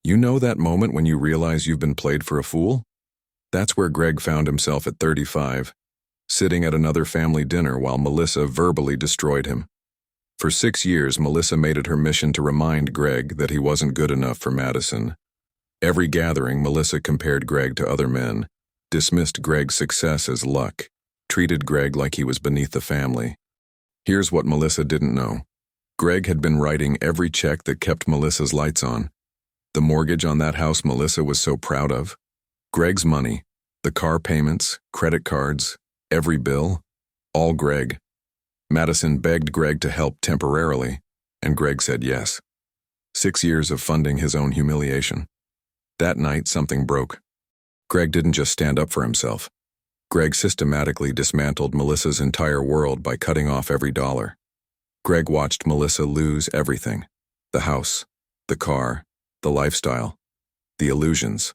You know that moment when you realize you've been played for a fool? That's where Greg found himself at 35, sitting at another family dinner while Melissa verbally destroyed him. For 6 years, Melissa made it her mission to remind Greg that he wasn't good enough for Madison. Every gathering, Melissa compared Greg to other men, dismissed Greg's success as luck, treated Greg like he was beneath the family. Here's what Melissa didn't know. Greg had been writing every check that kept Melissa's lights on. The mortgage on that house Melissa was so proud of. Greg's money, the car payments, credit cards, every bill, all Greg. Madison begged Greg to help temporarily, and Greg said yes. 6 years of funding his own humiliation. That night, something broke. Greg didn't just stand up for himself. Greg systematically dismantled Melissa's entire world by cutting off every dollar. Greg watched Melissa lose everything: the house, the car, the lifestyle, the illusions.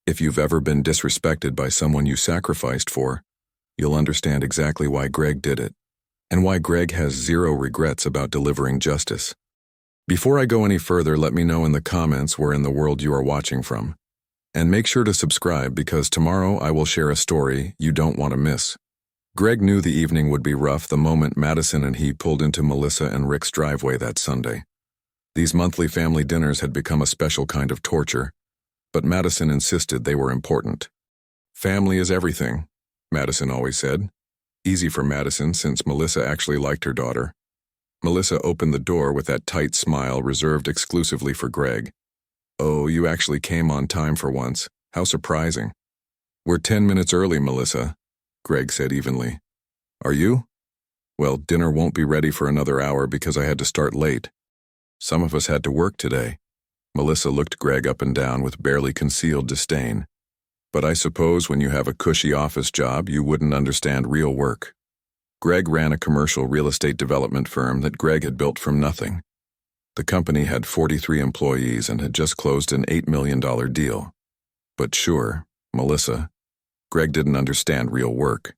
If you've ever been disrespected by someone you sacrificed for, you'll understand exactly why Greg did it, and why Greg has zero regrets about delivering justice. Before I go any further, let me know in the comments where in the world you are watching from. And make sure to subscribe because tomorrow I will share a story you don't want to miss. Greg knew the evening would be rough the moment Madison and he pulled into Melissa and Rick's driveway that Sunday. These monthly family dinners had become a special kind of torture, but Madison insisted they were important. Family is everything, Madison always said. Easy for Madison since Melissa actually liked her daughter. Melissa opened the door with that tight smile reserved exclusively for Greg. "Oh, you actually came on time for once. How surprising." "We're 10 minutes early, Melissa," Greg said evenly. "Are you?" "Well, dinner won't be ready for another hour because I had to start late. Some of us had to work today." Melissa looked Greg up and down with barely concealed disdain. "But I suppose when you have a cushy office job, you wouldn't understand real work." Greg ran a commercial real estate development firm that Greg had built from nothing. The company had 43 employees and had just closed an $8 million deal. But sure, Melissa, Greg didn't understand real work.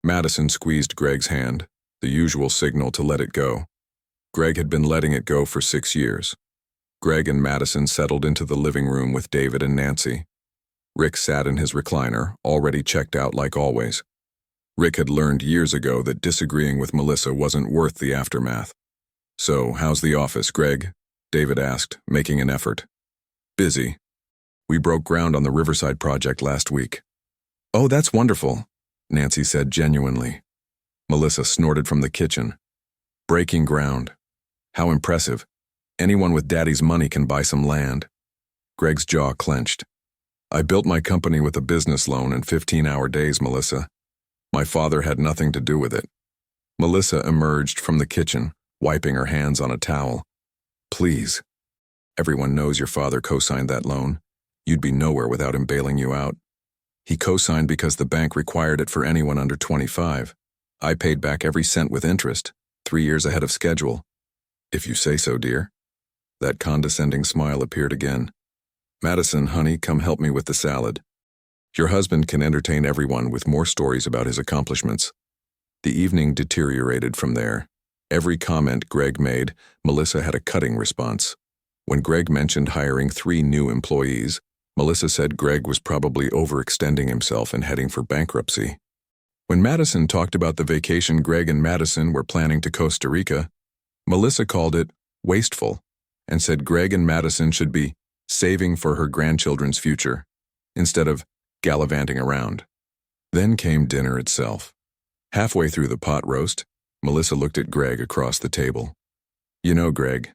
Madison squeezed Greg's hand, the usual signal to let it go. Greg had been letting it go for 6 years. Greg and Madison settled into the living room with David and Nancy. Rick sat in his recliner, already checked out like always. Rick had learned years ago that disagreeing with Melissa wasn't worth the aftermath. "So, how's the office, Greg?" David asked, making an effort. "Busy. We broke ground on the Riverside project last week." "Oh, that's wonderful," Nancy said genuinely. Melissa snorted from the kitchen. "Breaking ground. How impressive. Anyone with Daddy's money can buy some land." Greg's jaw clenched. "I built my company with a business loan in 15-hour days, Melissa. My father had nothing to do with it." Melissa emerged from the kitchen, wiping her hands on a towel. "Please. Everyone knows your father co-signed that loan. You'd be nowhere without him bailing you out. He co-signed because the bank required it for anyone under 25. I paid back every cent with interest, 3 years ahead of schedule." "If you say so, dear." That condescending smile appeared again. "Madison, honey, come help me with the salad. Your husband can entertain everyone with more stories about his accomplishments." The evening deteriorated from there. Every comment Greg made, Melissa had a cutting response. When Greg mentioned hiring 3 new employees, Melissa said Greg was probably overextending himself and heading for bankruptcy. When Madison talked about the vacation Greg and Madison were planning to Costa Rica, Melissa called it wasteful and said Greg and Madison should be saving for her grandchildren's future, instead of gallivanting around. Then came dinner itself. Halfway through the pot roast, Melissa looked at Greg across the table. "You know, Greg,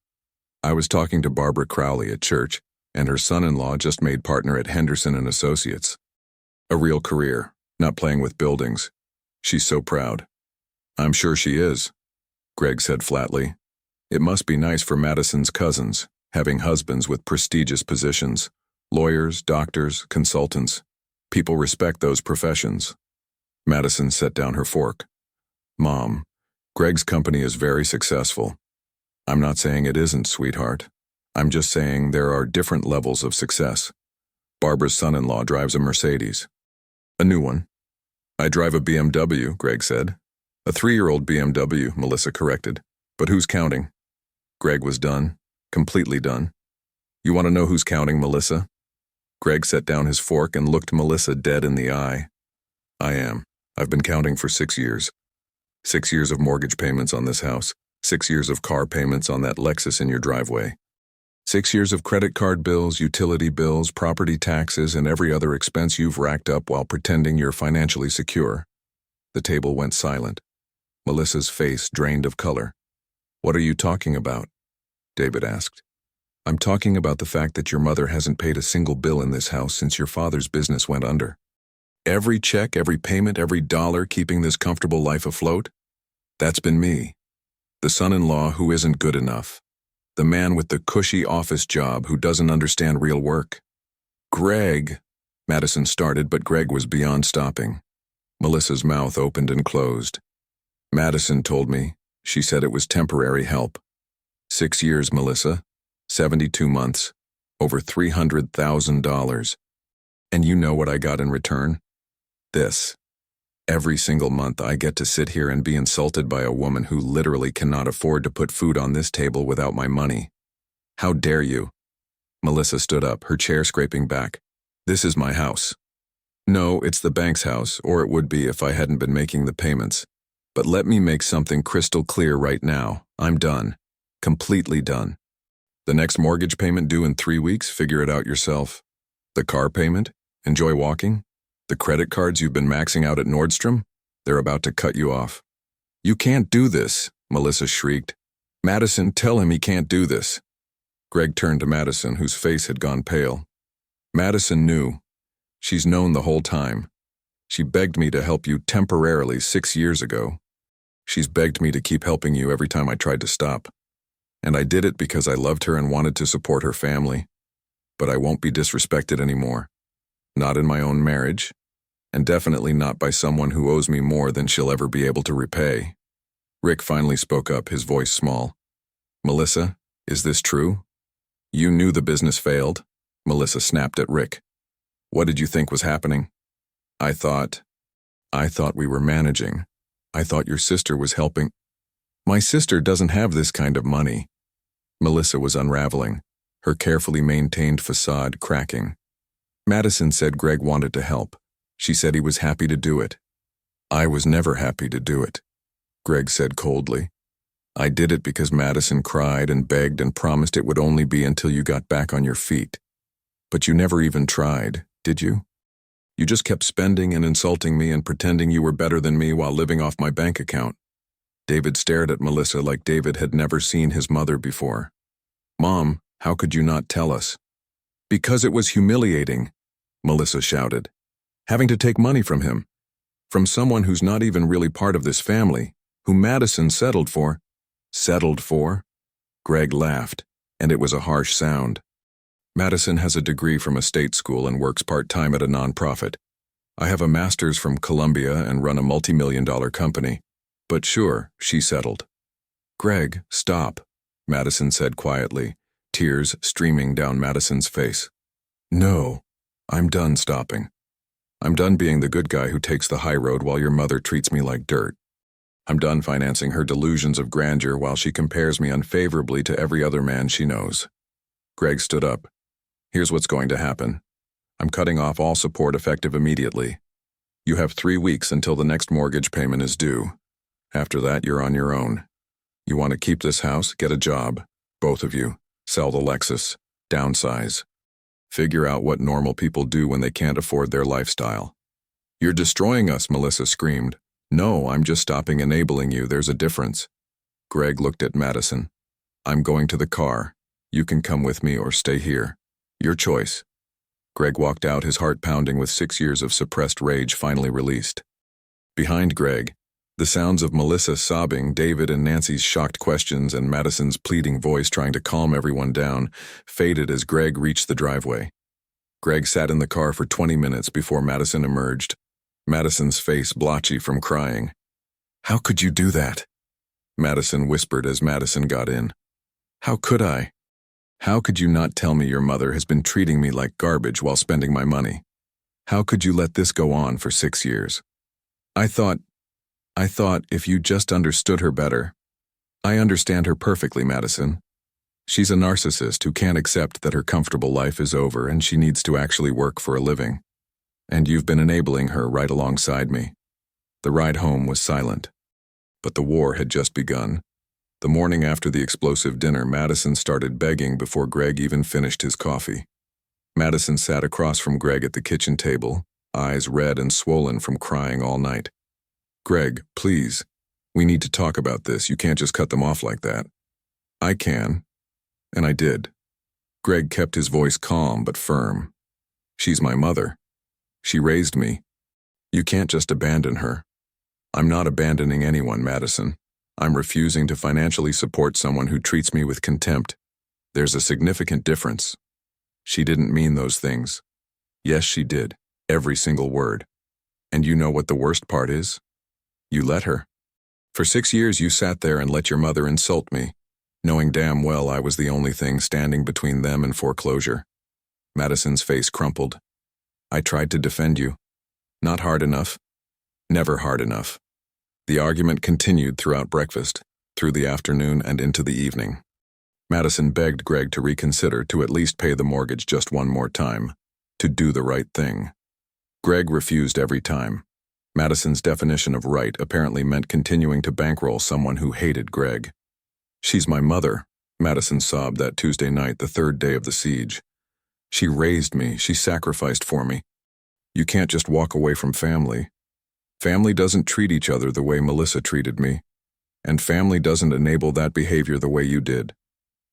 I was talking to Barbara Crowley at church, and her son-in-law just made partner at Henderson and Associates. A real career, not playing with buildings. She's so proud." "I'm sure she is," Greg said flatly. "It must be nice for Madison's cousins, having husbands with prestigious positions, lawyers, doctors, consultants. People respect those professions." Madison set down her fork. "Mom, Greg's company is very successful. I'm not saying it isn't, sweetheart. I'm just saying there are different levels of success. Barbara's son-in-law drives a Mercedes. A new one." "I drive a BMW, Greg said. "A 3-year-old BMW, Melissa corrected. "But who's counting?" Greg was done, completely done. You want to know who's counting, Melissa? Greg set down his fork and looked Melissa dead in the eye. I am. I've been counting for 6 years. 6 years of mortgage payments on this house. 6 years of car payments on that Lexus in your driveway. 6 years of credit card bills, utility bills, property taxes, and every other expense you've racked up while pretending you're financially secure. The table went silent. Melissa's face drained of color. What are you talking about? David asked. I'm talking about the fact that your mother hasn't paid a single bill in this house since your father's business went under. Every check, every payment, every dollar keeping this comfortable life afloat? That's been me. The son-in-law who isn't good enough. The man with the cushy office job who doesn't understand real work. Greg, Madison started, but Greg was beyond stopping. Melissa's mouth opened and closed. Madison told me. She said it was temporary help. 6 years, Melissa. 72 months. Over $300,000. And you know what I got in return? This. Every single month I get to sit here and be insulted by a woman who literally cannot afford to put food on this table without my money. How dare you? Melissa stood up, her chair scraping back. This is my house. No, it's the bank's house, or it would be if I hadn't been making the payments. But let me make something crystal clear right now. I'm done. Completely done. The next mortgage payment due in 3 weeks, figure it out yourself. The car payment? Enjoy walking? The credit cards you've been maxing out at Nordstrom? They're about to cut you off. You can't do this, Melissa shrieked. Madison, tell him he can't do this. Greg turned to Madison, whose face had gone pale. Madison knew. She's known the whole time. She begged me to help you temporarily 6 years ago. She's begged me to keep helping you every time I tried to stop. And I did it because I loved her and wanted to support her family. But I won't be disrespected anymore. Not in my own marriage, and definitely not by someone who owes me more than she'll ever be able to repay. Rick finally spoke up, his voice small. Melissa, is this true? You knew the business failed? Melissa snapped at Rick. What did you think was happening? I thought we were managing. I thought your sister was helping. My sister doesn't have this kind of money. Melissa was unraveling, her carefully maintained facade cracking. Madison said Greg wanted to help. She said he was happy to do it. I was never happy to do it, Greg said coldly. I did it because Madison cried and begged and promised it would only be until you got back on your feet. But you never even tried, did you? You just kept spending and insulting me and pretending you were better than me while living off my bank account. David stared at Melissa like David had never seen his mother before. Mom, how could you not tell us? Because it was humiliating, Melissa shouted. Having to take money from him. From someone who's not even really part of this family, who Madison settled for. Settled for? Greg laughed, and it was a harsh sound. Madison has a degree from a state school and works part-time at a nonprofit. I have a master's from Columbia and run a multi-million-dollar company. But sure, she settled. Greg, stop, Madison said quietly, tears streaming down Madison's face. No, I'm done stopping. I'm done being the good guy who takes the high road while your mother treats me like dirt. I'm done financing her delusions of grandeur while she compares me unfavorably to every other man she knows. Greg stood up. Here's what's going to happen. I'm cutting off all support effective immediately. You have 3 weeks until the next mortgage payment is due. After that, you're on your own. You want to keep this house, get a job. Both of you. Sell the Lexus. Downsize. Figure out what normal people do when they can't afford their lifestyle. You're destroying us, Melissa screamed. No, I'm just stopping enabling you. There's a difference. Greg looked at Madison. I'm going to the car. You can come with me or stay here. Your choice. Greg walked out, his heart pounding with 6 years of suppressed rage finally released. Behind Greg, the sounds of Melissa sobbing, David and Nancy's shocked questions, and Madison's pleading voice trying to calm everyone down faded as Greg reached the driveway. Greg sat in the car for 20 minutes before Madison emerged, Madison's face blotchy from crying. How could you do that? Madison whispered as Madison got in. How could I? How could you not tell me your mother has been treating me like garbage while spending my money? How could you let this go on for 6 years? I thought if you just understood her better. I understand her perfectly, Madison. She's a narcissist who can't accept that her comfortable life is over and she needs to actually work for a living. And you've been enabling her right alongside me. The ride home was silent. But the war had just begun. The morning after the explosive dinner, Madison started begging before Greg even finished his coffee. Madison sat across from Greg at the kitchen table, eyes red and swollen from crying all night. "Greg, please. We need to talk about this. You can't just cut them off like that." "I can." And I did. Greg kept his voice calm but firm. "She's my mother. She raised me. You can't just abandon her." "I'm not abandoning anyone, Madison. I'm refusing to financially support someone who treats me with contempt. There's a significant difference." "She didn't mean those things." "Yes, she did. Every single word. And you know what the worst part is? You let her. For 6 years you sat there and let your mother insult me, knowing damn well I was the only thing standing between them and foreclosure." Madison's face crumpled. "I tried to defend you. Not hard enough. Never hard enough." The argument continued throughout breakfast, through the afternoon and into the evening. Madison begged Greg to reconsider, to at least pay the mortgage just one more time, to do the right thing. Greg refused every time. Madison's definition of right apparently meant continuing to bankroll someone who hated Greg. "She's my mother," Madison sobbed that Tuesday night, the third day of the siege. "She raised me. She sacrificed for me. You can't just walk away from family. Family doesn't treat each other the way Melissa treated me. And family doesn't enable that behavior the way you did."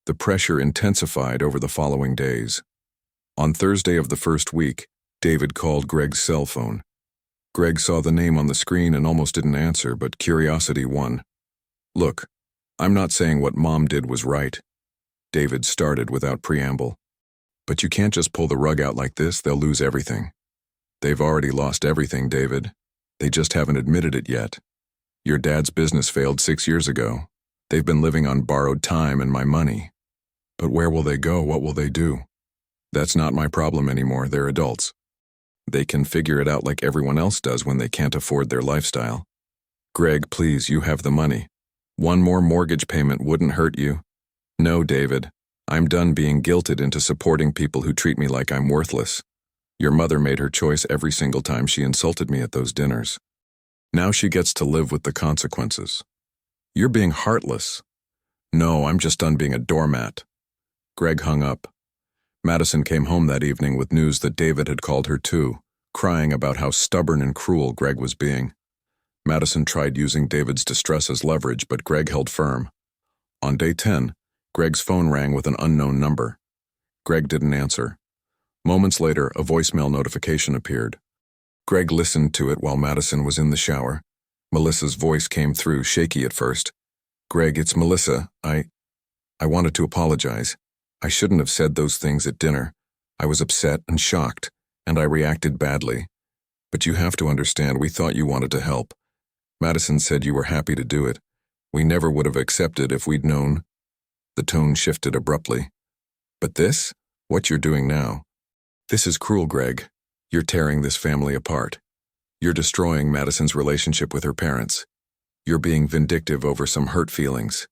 The pressure intensified over the following days. On Thursday of the first week, David called Greg's cell phone. Greg saw the name on the screen and almost didn't answer, but curiosity won. "Look, I'm not saying what Mom did was right," David started without preamble. "But you can't just pull the rug out like this. They'll lose everything." "They've already lost everything, David. They just haven't admitted it yet. Your dad's business failed 6 years ago. They've been living on borrowed time and my money. But where will they go? What will they do? That's not my problem anymore. They're adults. They can figure it out like everyone else does when they can't afford their lifestyle. Greg, please, you have the money. One more mortgage payment wouldn't hurt you." "No, David. I'm done being guilted into supporting people who treat me like I'm worthless. Your mother made her choice every single time she insulted me at those dinners. Now she gets to live with the consequences. You're being heartless." "No, I'm just done being a doormat." Greg hung up. Madison came home that evening with news that David had called her too, crying about how stubborn and cruel Greg was being. Madison tried using David's distress as leverage, but Greg held firm. On day 10, Greg's phone rang with an unknown number. Greg didn't answer. Moments later, a voicemail notification appeared. Greg listened to it while Madison was in the shower. Melissa's voice came through, shaky at first. "Greg, it's Melissa. I wanted to apologize. I shouldn't have said those things at dinner. I was upset and shocked, and I reacted badly. But you have to understand, we thought you wanted to help. Madison said you were happy to do it. We never would have accepted if we'd known." The tone shifted abruptly. "But this? What you're doing now? This is cruel, Greg. You're tearing this family apart. You're destroying Madison's relationship with her parents. You're being vindictive over some hurt feelings.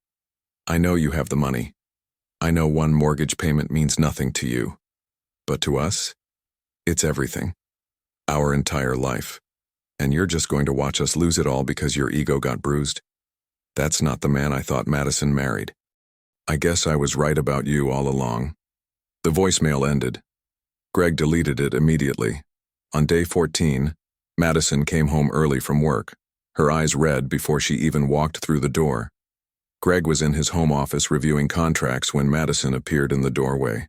I know you have the money. I know one mortgage payment means nothing to you. But to us, it's everything. Our entire life. And you're just going to watch us lose it all because your ego got bruised? That's not the man I thought Madison married. I guess I was right about you all along." The voicemail ended. Greg deleted it immediately. On day 14, Madison came home early from work, her eyes red before she even walked through the door. Greg was in his home office reviewing contracts when Madison appeared in the doorway.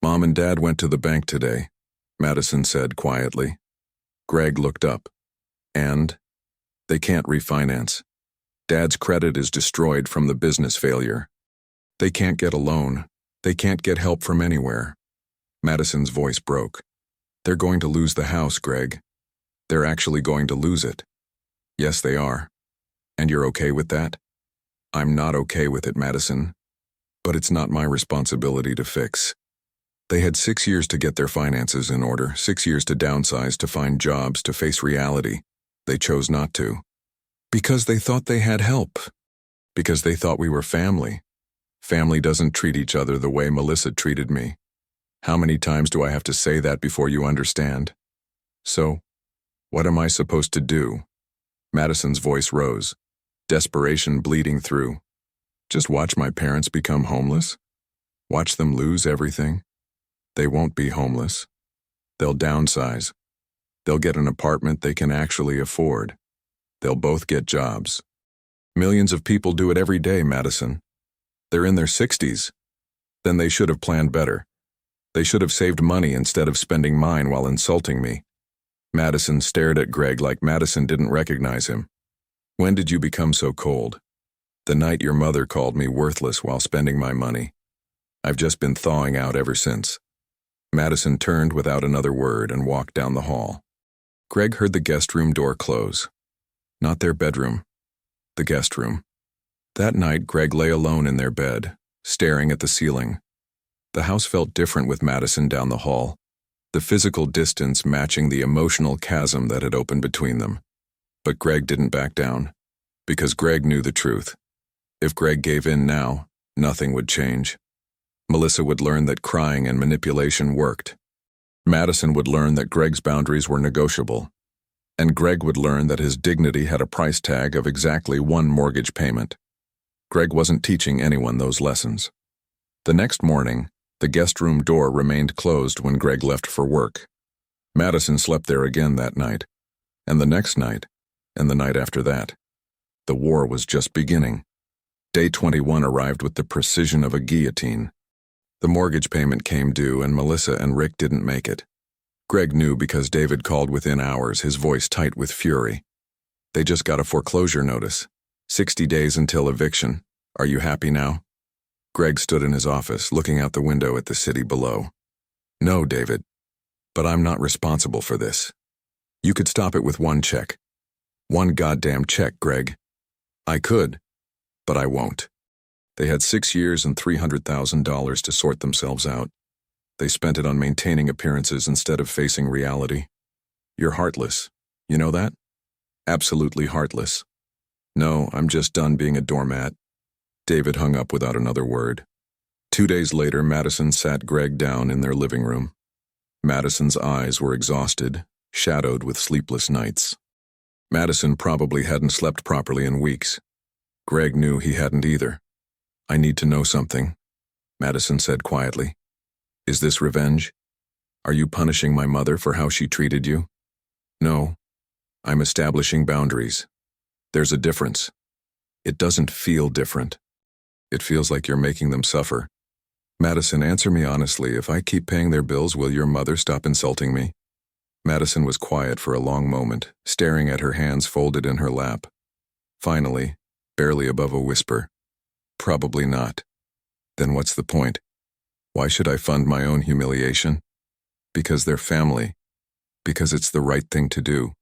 "Mom and Dad went to the bank today," Madison said quietly. Greg looked up. "And?" "They can't refinance. Dad's credit is destroyed from the business failure. They can't get a loan. They can't get help from anywhere." Madison's voice broke. "They're going to lose the house, Greg. They're actually going to lose it." "Yes, they are. And you're okay with that?" "I'm not okay with it, Madison. But it's not my responsibility to fix." They had 6 years to get their finances in order, 6 years to downsize, to find jobs, to face reality. They chose not to. Because they thought they had help. Because they thought we were family. Family doesn't treat each other the way Melissa treated me. How many times do I have to say that before you understand? So, what am I supposed to do? Madison's voice rose, desperation bleeding through. Just watch my parents become homeless? Watch them lose everything? They won't be homeless. They'll downsize. They'll get an apartment they can actually afford. They'll both get jobs. Millions of people do it every day, Madison. They're in their 60s. Then they should have planned better. They should have saved money instead of spending mine while insulting me. Madison stared at Greg like Madison didn't recognize him. When did you become so cold? The night your mother called me worthless while spending my money. I've just been thawing out ever since. Madison turned without another word and walked down the hall. Greg heard the guest room door close. Not their bedroom. The guest room. That night, Greg lay alone in their bed, staring at the ceiling. The house felt different with Madison down the hall, the physical distance matching the emotional chasm that had opened between them. But Greg didn't back down, because Greg knew the truth. If Greg gave in now, nothing would change. Melissa would learn that crying and manipulation worked. Madison would learn that Greg's boundaries were negotiable. And Greg would learn that his dignity had a price tag of exactly one mortgage payment. Greg wasn't teaching anyone those lessons. The next morning, the guest room door remained closed when Greg left for work. Madison slept there again that night, and the next night, and the night after that. The war was just beginning. Day 21 arrived with the precision of a guillotine. The mortgage payment came due and Melissa and Rick didn't make it. Greg knew because David called within hours, his voice tight with fury. They just got a foreclosure notice. 60 days until eviction. Are you happy now? Greg stood in his office, looking out the window at the city below. No, David. But I'm not responsible for this. You could stop it with one check. One goddamn check, Greg. I could, but I won't. They had 6 years and $300,000 to sort themselves out. They spent it on maintaining appearances instead of facing reality. You're heartless. You know that? Absolutely heartless. No, I'm just done being a doormat. David hung up without another word. 2 days later, Madison sat Greg down in their living room. Madison's eyes were exhausted, shadowed with sleepless nights. Madison probably hadn't slept properly in weeks. Greg knew he hadn't either. I need to know something, Madison said quietly. Is this revenge? Are you punishing my mother for how she treated you? No. I'm establishing boundaries. There's a difference. It doesn't feel different. It feels like you're making them suffer. Madison, answer me honestly. If I keep paying their bills, will your mother stop insulting me? Madison was quiet for a long moment, staring at her hands folded in her lap. Finally, barely above a whisper, probably not. Then what's the point? Why should I fund my own humiliation? Because they're family. Because it's the right thing to do.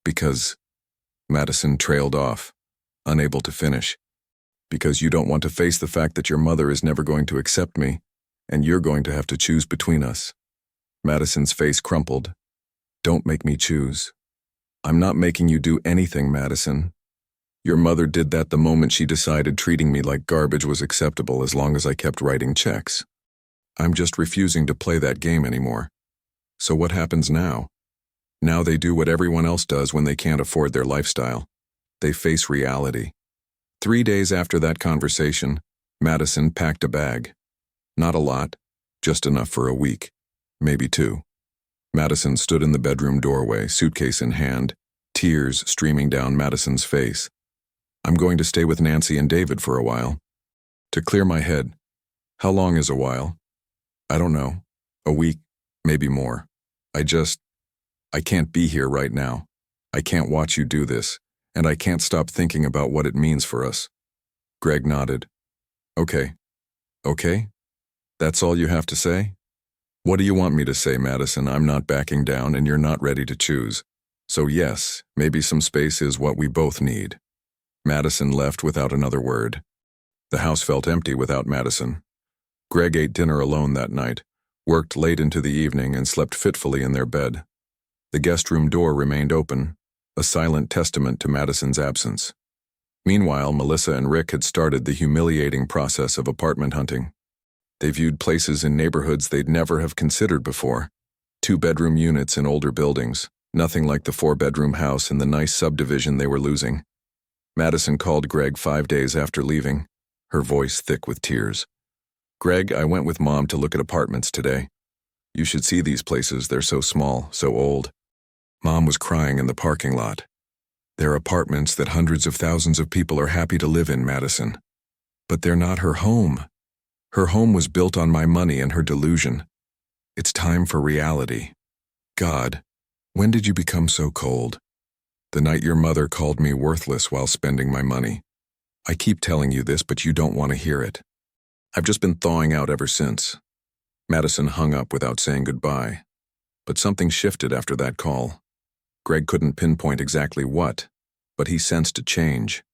Because... Madison trailed off, unable to finish. Because you don't want to face the fact that your mother is never going to accept me, and you're going to have to choose between us. Madison's face crumpled. Don't make me choose. I'm not making you do anything, Madison. Your mother did that the moment she decided treating me like garbage was acceptable as long as I kept writing checks. I'm just refusing to play that game anymore. So what happens now? Now they do what everyone else does when they can't afford their lifestyle. They face reality. 3 days after that conversation, Madison packed a bag. Not a lot, just enough for a week, maybe 2. Madison stood in the bedroom doorway, suitcase in hand, tears streaming down Madison's face. I'm going to stay with Nancy and David for a while. To clear my head. How long is a while? I don't know. A week, maybe more. I can't be here right now. I can't watch you do this, and I can't stop thinking about what it means for us. Greg nodded. Okay. Okay? That's all you have to say? What do you want me to say, Madison? I'm not backing down and you're not ready to choose. So yes, maybe some space is what we both need. Madison left without another word. The house felt empty without Madison. Greg ate dinner alone that night, worked late into the evening, and slept fitfully in their bed. The guest room door remained open, a silent testament to Madison's absence. Meanwhile, Melissa and Rick had started the humiliating process of apartment hunting. They viewed places in neighborhoods they'd never have considered before. 2-bedroom units in older buildings, nothing like the 4-bedroom house in the nice subdivision they were losing. Madison called Greg 5 days after leaving, her voice thick with tears. "Greg, I went with Mom to look at apartments today. You should see these places, they're so small, so old." Mom was crying in the parking lot. "They're apartments that hundreds of thousands of people are happy to live in, Madison. But they're not her home. Her home was built on my money and her delusion. It's time for reality. God, when did you become so cold? The night your mother called me worthless while spending my money. I keep telling you this, but you don't want to hear it. I've just been thawing out ever since." Madison hung up without saying goodbye. But something shifted after that call. Greg couldn't pinpoint exactly what, but he sensed a change.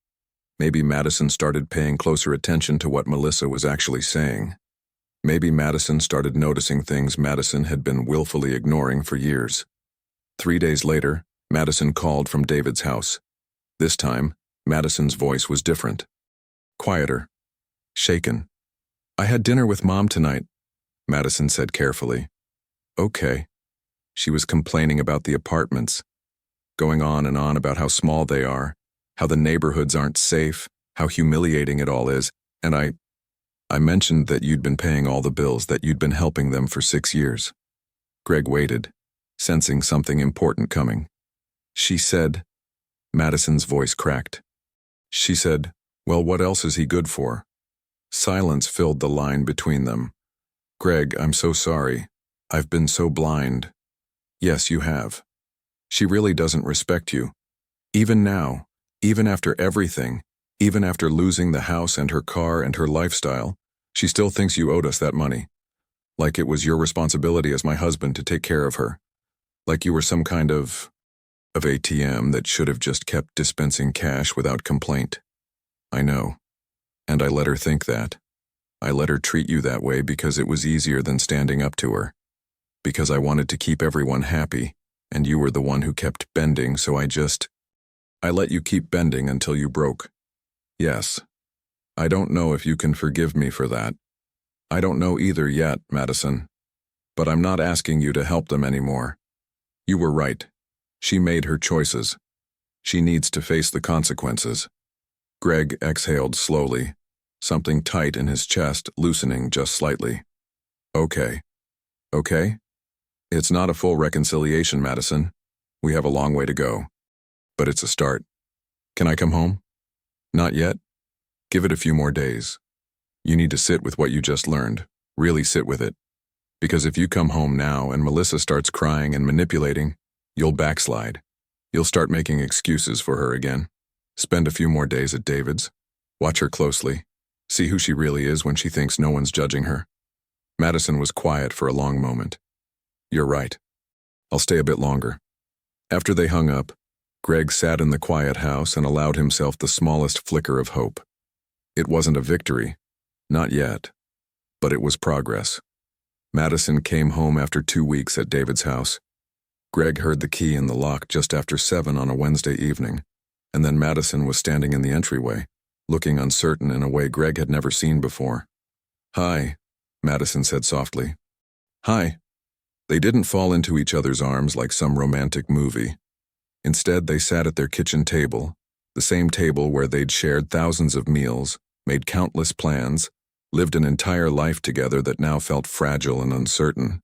Maybe Madison started paying closer attention to what Melissa was actually saying. Maybe Madison started noticing things Madison had been willfully ignoring for years. 3 days later, Madison called from David's house. This time, Madison's voice was different. Quieter. Shaken. "I had dinner with Mom tonight," Madison said carefully. "Okay." She was complaining about the apartments, going on and on about how small they are, how the neighborhoods aren't safe, how humiliating it all is, and I mentioned that you'd been paying all the bills, that you'd been helping them for 6 years. Greg waited, sensing something important coming. She said, Madison's voice cracked. She said, "Well, what else is he good for?" Silence filled the line between them. "Greg, I'm so sorry. I've been so blind." "Yes, you have. She really doesn't respect you. Even now, even after everything, even after losing the house and her car and her lifestyle, she still thinks you owed us that money. Like it was your responsibility as my husband to take care of her. Like you were some kind of ATM that should have just kept dispensing cash without complaint. I know. And I let her think that. I let her treat you that way because it was easier than standing up to her. Because I wanted to keep everyone happy, and you were the one who kept bending, so I let you keep bending until you broke. Yes. I don't know if you can forgive me for that. I don't know either yet, Madison. But I'm not asking you to help them anymore. You were right. She made her choices. She needs to face the consequences." Greg exhaled slowly, something tight in his chest loosening just slightly. "Okay. Okay? It's not a full reconciliation, Madison. We have a long way to go. But it's a start. Can I come home?" "Not yet. Give it a few more days. You need to sit with what you just learned. Really sit with it. Because if you come home now and Melissa starts crying and manipulating, you'll backslide. You'll start making excuses for her again. Spend a few more days at David's. Watch her closely. See who she really is when she thinks no one's judging her." Madison was quiet for a long moment. "You're right. I'll stay a bit longer." After they hung up, Greg sat in the quiet house and allowed himself the smallest flicker of hope. It wasn't a victory. Not yet. But it was progress. Madison came home after 2 weeks at David's house. Greg heard the key in the lock just after 7 on a Wednesday evening, and then Madison was standing in the entryway, looking uncertain in a way Greg had never seen before. "Hi," Madison said softly. "Hi." They didn't fall into each other's arms like some romantic movie. Instead, they sat at their kitchen table, the same table where they'd shared thousands of meals, made countless plans, lived an entire life together that now felt fragile and uncertain.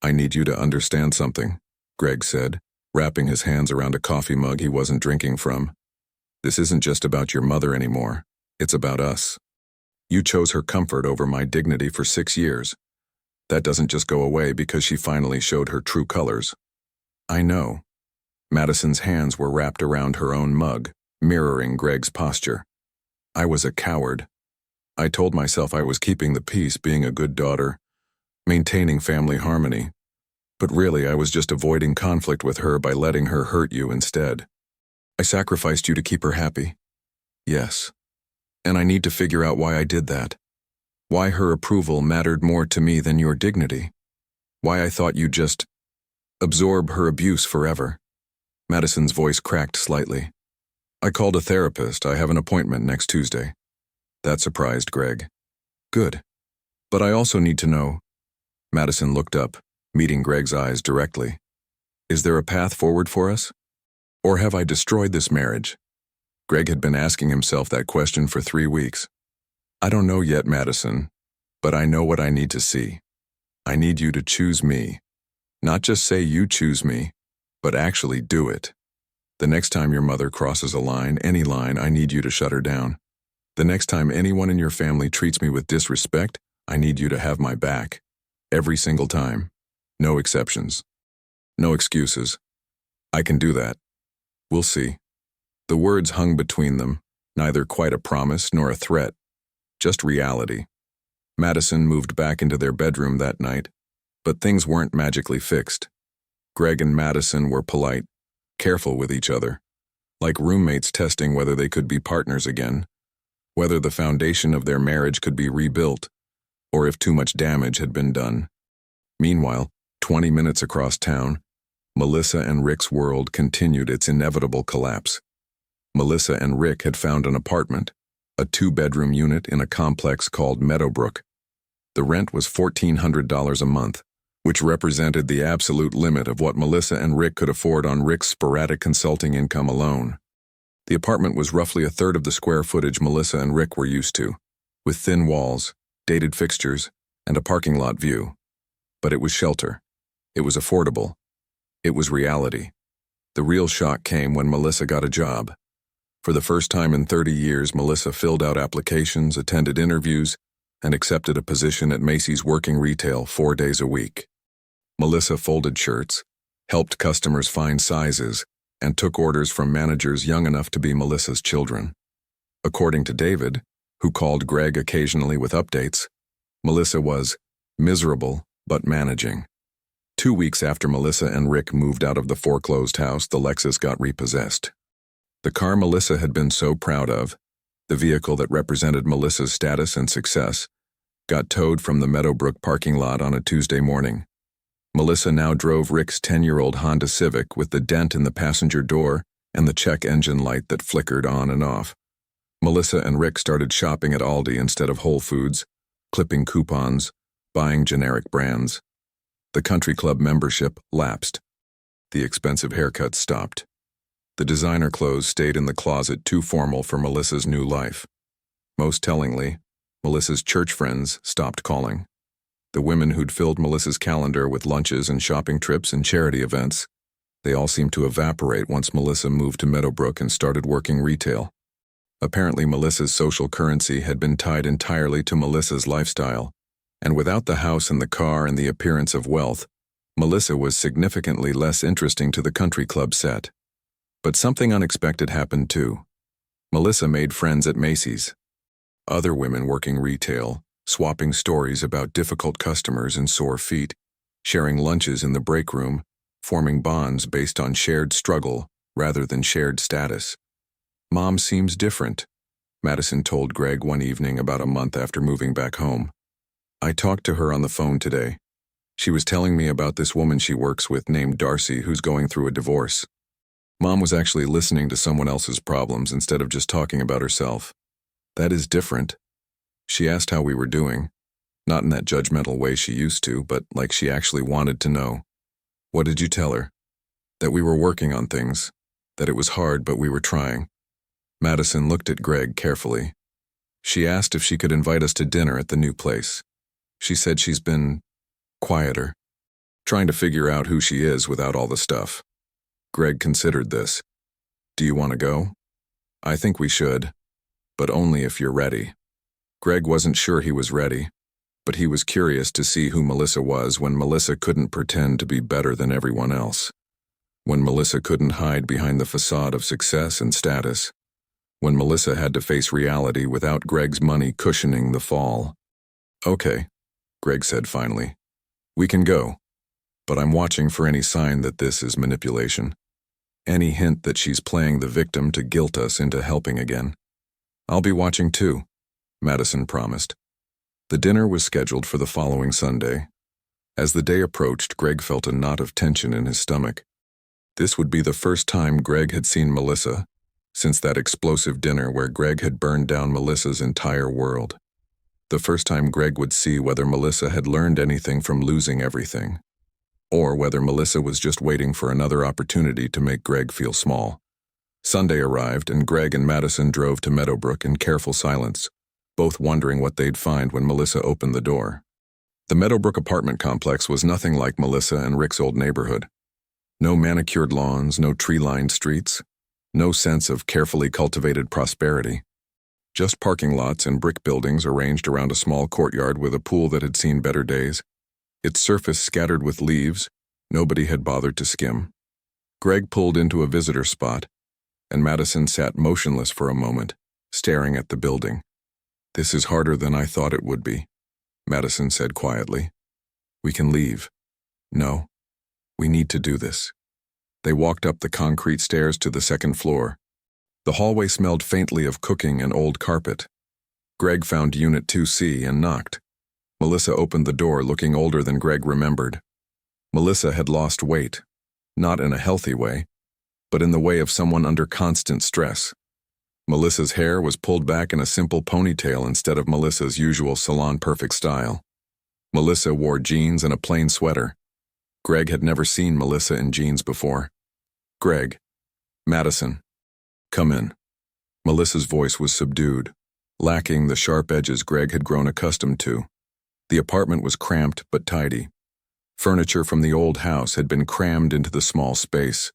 "I need you to understand something," Greg said, wrapping his hands around a coffee mug he wasn't drinking from. "This isn't just about your mother anymore. It's about us. You chose her comfort over my dignity for 6 years. That doesn't just go away because she finally showed her true colors." "I know." Madison's hands were wrapped around her own mug, mirroring Greg's posture. "I was a coward. I told myself I was keeping the peace, being a good daughter, maintaining family harmony. But really, I was just avoiding conflict with her by letting her hurt you instead. I sacrificed you to keep her happy." "Yes. And I need to figure out why I did that. Why her approval mattered more to me than your dignity. Why I thought you'd just absorb her abuse forever." Madison's voice cracked slightly. I called a therapist. I have an appointment next Tuesday. That surprised Greg. Good. But I also need to know. Madison looked up, meeting Greg's eyes directly. Is there a path forward for us? Or have I destroyed this marriage? Greg had been asking himself that question for 3 weeks. I don't know yet, Madison, but I know what I need to see. I need you to choose me. Not just say you choose me, but actually do it. The next time your mother crosses a line, any line, I need you to shut her down. The next time anyone in your family treats me with disrespect, I need you to have my back. Every single time. No exceptions. No excuses. I can do that. We'll see. The words hung between them, neither quite a promise nor a threat, just reality. Madison moved back into their bedroom that night, but things weren't magically fixed. Greg and Madison were polite, careful with each other, like roommates testing whether they could be partners again, whether the foundation of their marriage could be rebuilt, or if too much damage had been done. Meanwhile, 20 minutes across town, Melissa and Rick's world continued its inevitable collapse. Melissa and Rick had found an apartment, a 2-bedroom unit in a complex called Meadowbrook. The rent was $1,400 a month, which represented the absolute limit of what Melissa and Rick could afford on Rick's sporadic consulting income alone. The apartment was roughly a third of the square footage Melissa and Rick were used to, with thin walls, dated fixtures, and a parking lot view. But it was shelter. It was affordable. It was reality. The real shock came when Melissa got a job. For the first time in 30 years, Melissa filled out applications, attended interviews, and accepted a position at Macy's working retail 4 days a week. Melissa folded shirts, helped customers find sizes, and took orders from managers young enough to be Melissa's children. According to David, who called Greg occasionally with updates, Melissa was miserable but managing. 2 weeks after Melissa and Rick moved out of the foreclosed house, the Lexus got repossessed. The car Melissa had been so proud of, the vehicle that represented Melissa's status and success, got towed from the Meadowbrook parking lot on a Tuesday morning. Melissa now drove Rick's 10-year-old Honda Civic with the dent in the passenger door and the check engine light that flickered on and off. Melissa and Rick started shopping at Aldi instead of Whole Foods, clipping coupons, buying generic brands. The country club membership lapsed. The expensive haircuts stopped. The designer clothes stayed in the closet, too formal for Melissa's new life. Most tellingly, Melissa's church friends stopped calling. The women who'd filled Melissa's calendar with lunches and shopping trips and charity events, they all seemed to evaporate once Melissa moved to Meadowbrook and started working retail. Apparently, Melissa's social currency had been tied entirely to Melissa's lifestyle, and without the house and the car and the appearance of wealth, Melissa was significantly less interesting to the country club set. But something unexpected happened too. Melissa made friends at Macy's. Other women working retail, swapping stories about difficult customers and sore feet, sharing lunches in the break room, forming bonds based on shared struggle rather than shared status. Mom seems different, Madison told Greg one evening about a month after moving back home. I talked to her on the phone today. She was telling me about this woman she works with named Darcy who's going through a divorce. Mom was actually listening to someone else's problems instead of just talking about herself. That is different. She asked how we were doing, not in that judgmental way she used to, but like she actually wanted to know. What did you tell her? That we were working on things, that it was hard but we were trying. Madison looked at Greg carefully. She asked if she could invite us to dinner at the new place. She said she's been quieter, trying to figure out who she is without all the stuff. Greg considered this. Do you want to go? I think we should, but only if you're ready. Greg wasn't sure he was ready, but he was curious to see who Melissa was when Melissa couldn't pretend to be better than everyone else. When Melissa couldn't hide behind the facade of success and status. When Melissa had to face reality without Greg's money cushioning the fall. Okay, Greg said finally. We can go, but I'm watching for any sign that this is manipulation. Any hint that she's playing the victim to guilt us into helping again. I'll be watching too, Madison promised. The dinner was scheduled for the following Sunday. As the day approached, Greg felt a knot of tension in his stomach. This would be the first time Greg had seen Melissa since that explosive dinner where Greg had burned down Melissa's entire world. The first time Greg would see whether Melissa had learned anything from losing everything, or whether Melissa was just waiting for another opportunity to make Greg feel small. Sunday arrived, and Greg and Madison drove to Meadowbrook in careful silence, both wondering what they'd find when Melissa opened the door. The Meadowbrook apartment complex was nothing like Melissa and Rick's old neighborhood. No manicured lawns, no tree-lined streets, no sense of carefully cultivated prosperity. Just parking lots and brick buildings arranged around a small courtyard with a pool that had seen better days. Its surface scattered with leaves nobody had bothered to skim. Greg pulled into a visitor spot, and Madison sat motionless for a moment, staring at the building. "This is harder than I thought it would be," Madison said quietly. "We can leave." "No, we need to do this." They walked up the concrete stairs to the second floor. The hallway smelled faintly of cooking and old carpet. Greg found Unit 2C and knocked. Melissa opened the door, looking older than Greg remembered. Melissa had lost weight, not in a healthy way, but in the way of someone under constant stress. Melissa's hair was pulled back in a simple ponytail instead of Melissa's usual salon-perfect style. Melissa wore jeans and a plain sweater. Greg had never seen Melissa in jeans before. "Greg." "Madison." "Come in." Melissa's voice was subdued, lacking the sharp edges Greg had grown accustomed to. The apartment was cramped but tidy. Furniture from the old house had been crammed into the small space.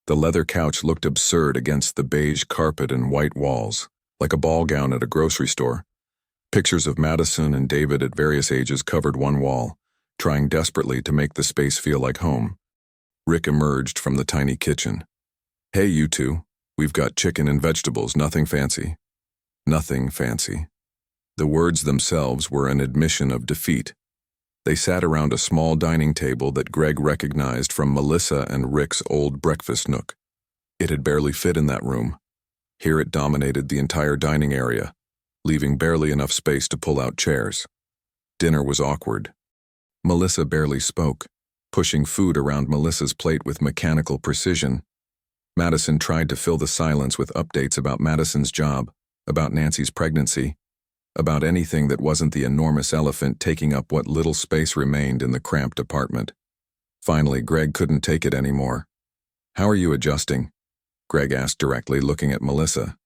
The leather couch looked absurd against the beige carpet and white walls, like a ball gown at a grocery store. Pictures of Madison and David at various ages covered one wall, trying desperately to make the space feel like home. Rick emerged from the tiny kitchen. "Hey, you two, we've got chicken and vegetables, nothing fancy." Nothing fancy. The words themselves were an admission of defeat. They sat around a small dining table that Greg recognized from Melissa and Rick's old breakfast nook. It had barely fit in that room. Here it dominated the entire dining area, leaving barely enough space to pull out chairs. Dinner was awkward. Melissa barely spoke, pushing food around Melissa's plate with mechanical precision. Madison tried to fill the silence with updates about Madison's job, about Nancy's pregnancy, about anything that wasn't the enormous elephant taking up what little space remained in the cramped apartment. Finally, Greg couldn't take it anymore. "How are you adjusting?" Greg asked directly, looking at Melissa.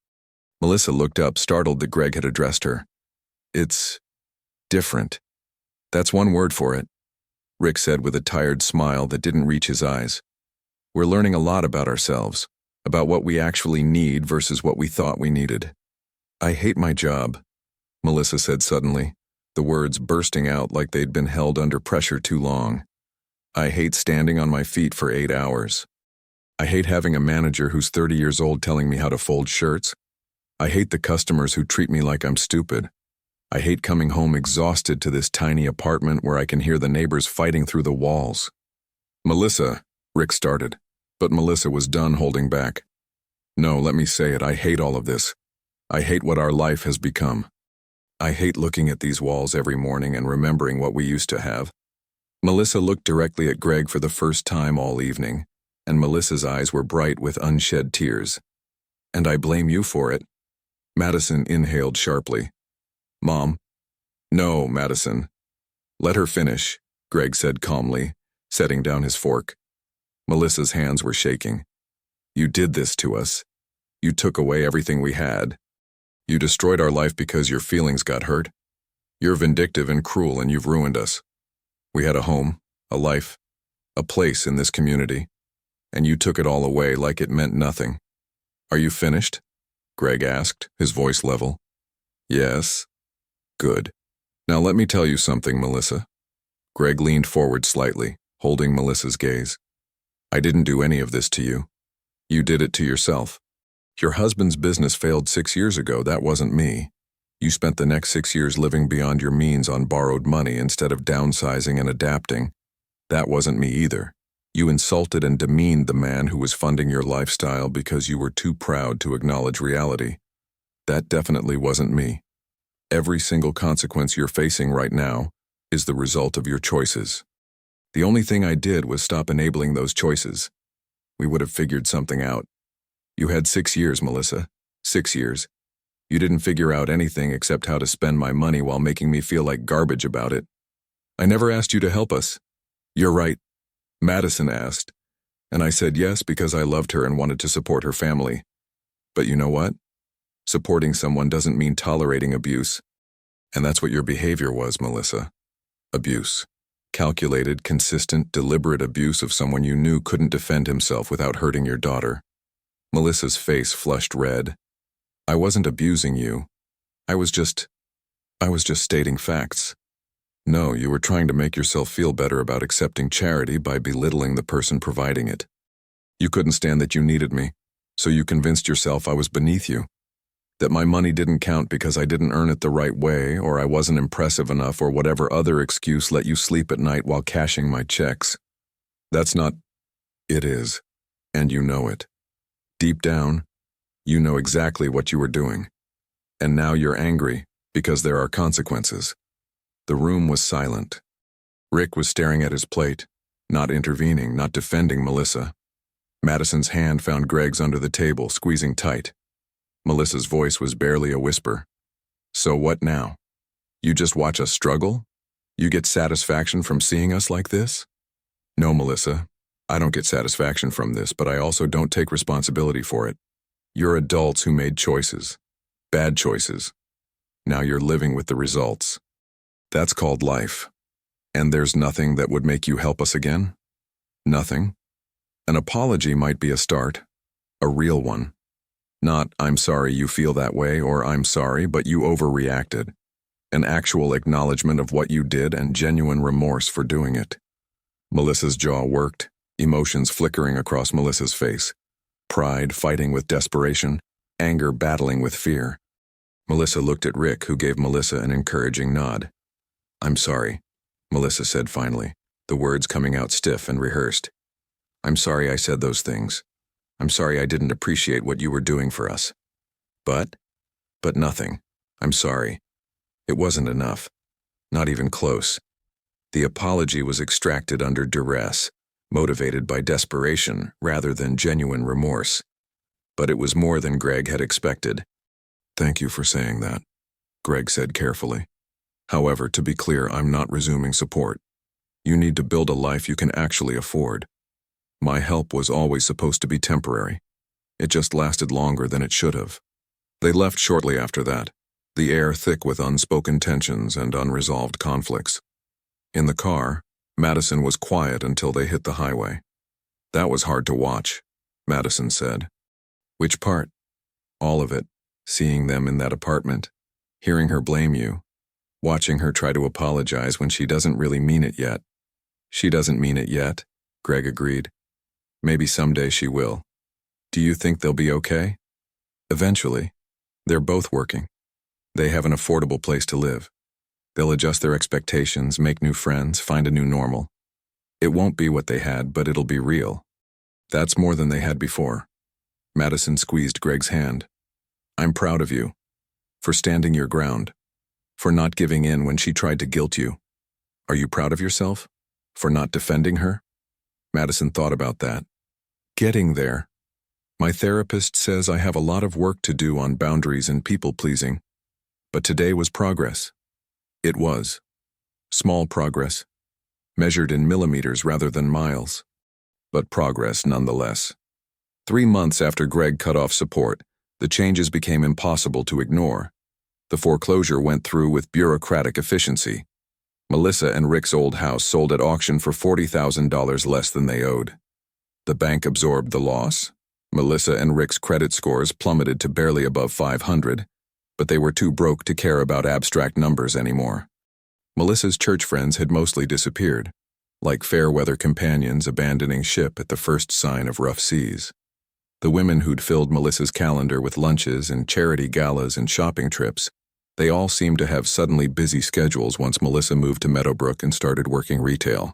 Melissa looked up, startled that Greg had addressed her. "It's different. That's one word for it," Rick said with a tired smile that didn't reach his eyes. "We're learning a lot about ourselves, about what we actually need versus what we thought we needed." "I hate my job," Melissa said suddenly, the words bursting out like they'd been held under pressure too long. "I hate standing on my feet for 8 hours. I hate having a manager who's 30 years old telling me how to fold shirts. I hate the customers who treat me like I'm stupid. I hate coming home exhausted to this tiny apartment where I can hear the neighbors fighting through the walls." "Melissa," Rick started, but Melissa was done holding back. "No, let me say it, I hate all of this. I hate what our life has become. I hate looking at these walls every morning and remembering what we used to have." Melissa looked directly at Greg for the first time all evening, and Melissa's eyes were bright with unshed tears. "And I blame you for it." Madison inhaled sharply. "Mom." "No, Madison." "Let her finish," Greg said calmly, setting down his fork. Melissa's hands were shaking. "You did this to us. You took away everything we had. You destroyed our life because your feelings got hurt. You're vindictive and cruel, and you've ruined us. We had a home, a life, a place in this community, and you took it all away like it meant nothing." "Are you finished?" Greg asked, his voice level. "Yes." "Good. Now let me tell you something, Melissa." Greg leaned forward slightly, holding Melissa's gaze. "I didn't do any of this to you. You did it to yourself. Your husband's business failed 6 years ago. That wasn't me. You spent the next 6 years living beyond your means on borrowed money instead of downsizing and adapting. That wasn't me either. You insulted and demeaned the man who was funding your lifestyle because you were too proud to acknowledge reality. That definitely wasn't me. Every single consequence you're facing right now is the result of your choices. The only thing I did was stop enabling those choices. We would have figured something out." You had 6 years, Melissa. 6 years. You didn't figure out anything except how to spend my money while making me feel like garbage about it. I never asked you to help us. You're right. Madison asked, and I said yes because I loved her and wanted to support her family. But you know what? Supporting someone doesn't mean tolerating abuse. And that's what your behavior was, Melissa. Abuse. Calculated, consistent, deliberate abuse of someone you knew couldn't defend himself without hurting your daughter. Melissa's face flushed red. I wasn't abusing you. I was just stating facts. No, you were trying to make yourself feel better about accepting charity by belittling the person providing it. You couldn't stand that you needed me, so you convinced yourself I was beneath you. That my money didn't count because I didn't earn it the right way, or I wasn't impressive enough, or whatever other excuse let you sleep at night while cashing my checks. That's not... It is. And you know it. Deep down, you know exactly what you were doing. And now you're angry because there are consequences. The room was silent. Rick was staring at his plate, not intervening, not defending Melissa. Madison's hand found Greg's under the table, squeezing tight. Melissa's voice was barely a whisper. So what now? You just watch us struggle? You get satisfaction from seeing us like this? No, Melissa. I don't get satisfaction from this, but I also don't take responsibility for it. You're adults who made choices. Bad choices. Now you're living with the results. That's called life. And there's nothing that would make you help us again? Nothing? An apology might be a start. A real one. Not, I'm sorry you feel that way, or I'm sorry, but you overreacted. An actual acknowledgement of what you did and genuine remorse for doing it. Melissa's jaw worked, emotions flickering across Melissa's face. Pride fighting with desperation, anger battling with fear. Melissa looked at Rick, who gave Melissa an encouraging nod. I'm sorry, Melissa said finally, the words coming out stiff and rehearsed. I'm sorry I said those things. I'm sorry I didn't appreciate what you were doing for us. But nothing. I'm sorry. It wasn't enough. Not even close. The apology was extracted under duress, motivated by desperation rather than genuine remorse. But it was more than Greg had expected. Thank you for saying that, Greg said carefully. However, to be clear, I'm not resuming support. You need to build a life you can actually afford. My help was always supposed to be temporary. It just lasted longer than it should have. They left shortly after that, the air thick with unspoken tensions and unresolved conflicts. In the car, Madison was quiet until they hit the highway. That was hard to watch, Madison said. Which part? All of it. Seeing them in that apartment. Hearing her blame you. Watching her try to apologize when she doesn't really mean it yet. She doesn't mean it yet, Greg agreed. Maybe someday she will. Do you think they'll be okay? Eventually. They're both working. They have an affordable place to live. They'll adjust their expectations, make new friends, find a new normal. It won't be what they had, but it'll be real. That's more than they had before. Madison squeezed Greg's hand. I'm proud of you. For standing your ground. For not giving in when she tried to guilt you. Are you proud of yourself? For not defending her? Madison thought about that. Getting there. My therapist says I have a lot of work to do on boundaries and people-pleasing. But today was progress. It was. Small progress. Measured in millimeters rather than miles. But progress nonetheless. 3 months after Greg cut off support, the changes became impossible to ignore. The foreclosure went through with bureaucratic efficiency. Melissa and Rick's old house sold at auction for $40,000 less than they owed. The bank absorbed the loss. Melissa and Rick's credit scores plummeted to barely above 500, but they were too broke to care about abstract numbers anymore. Melissa's church friends had mostly disappeared, like fair-weather companions abandoning ship at the first sign of rough seas. The women who'd filled Melissa's calendar with lunches and charity galas and shopping trips, they all seemed to have suddenly busy schedules once Melissa moved to Meadowbrook and started working retail.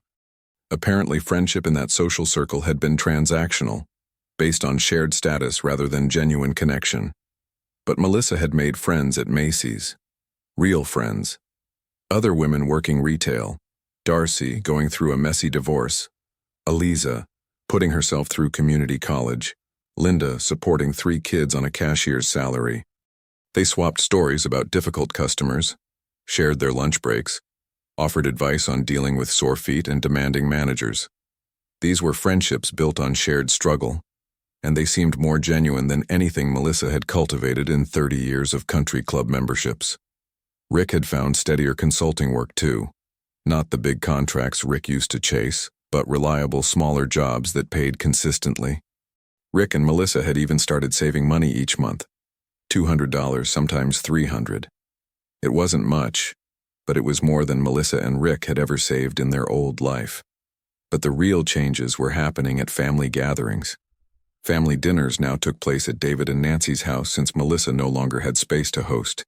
Apparently, friendship in that social circle had been transactional, based on shared status rather than genuine connection. But Melissa had made friends at Macy's. Real friends. Other women working retail. Darcy going through a messy divorce. Aliza putting herself through community college. Linda supporting 3 kids on a cashier's salary. They swapped stories about difficult customers, shared their lunch breaks, offered advice on dealing with sore feet and demanding managers. These were friendships built on shared struggle, and they seemed more genuine than anything Melissa had cultivated in 30 years of country club memberships. Rick had found steadier consulting work too. Not the big contracts Rick used to chase, but reliable smaller jobs that paid consistently. Rick and Melissa had even started saving money each month. $200, sometimes $300. It wasn't much, but it was more than Melissa and Rick had ever saved in their old life. But the real changes were happening at family gatherings. Family dinners now took place at David and Nancy's house since Melissa no longer had space to host.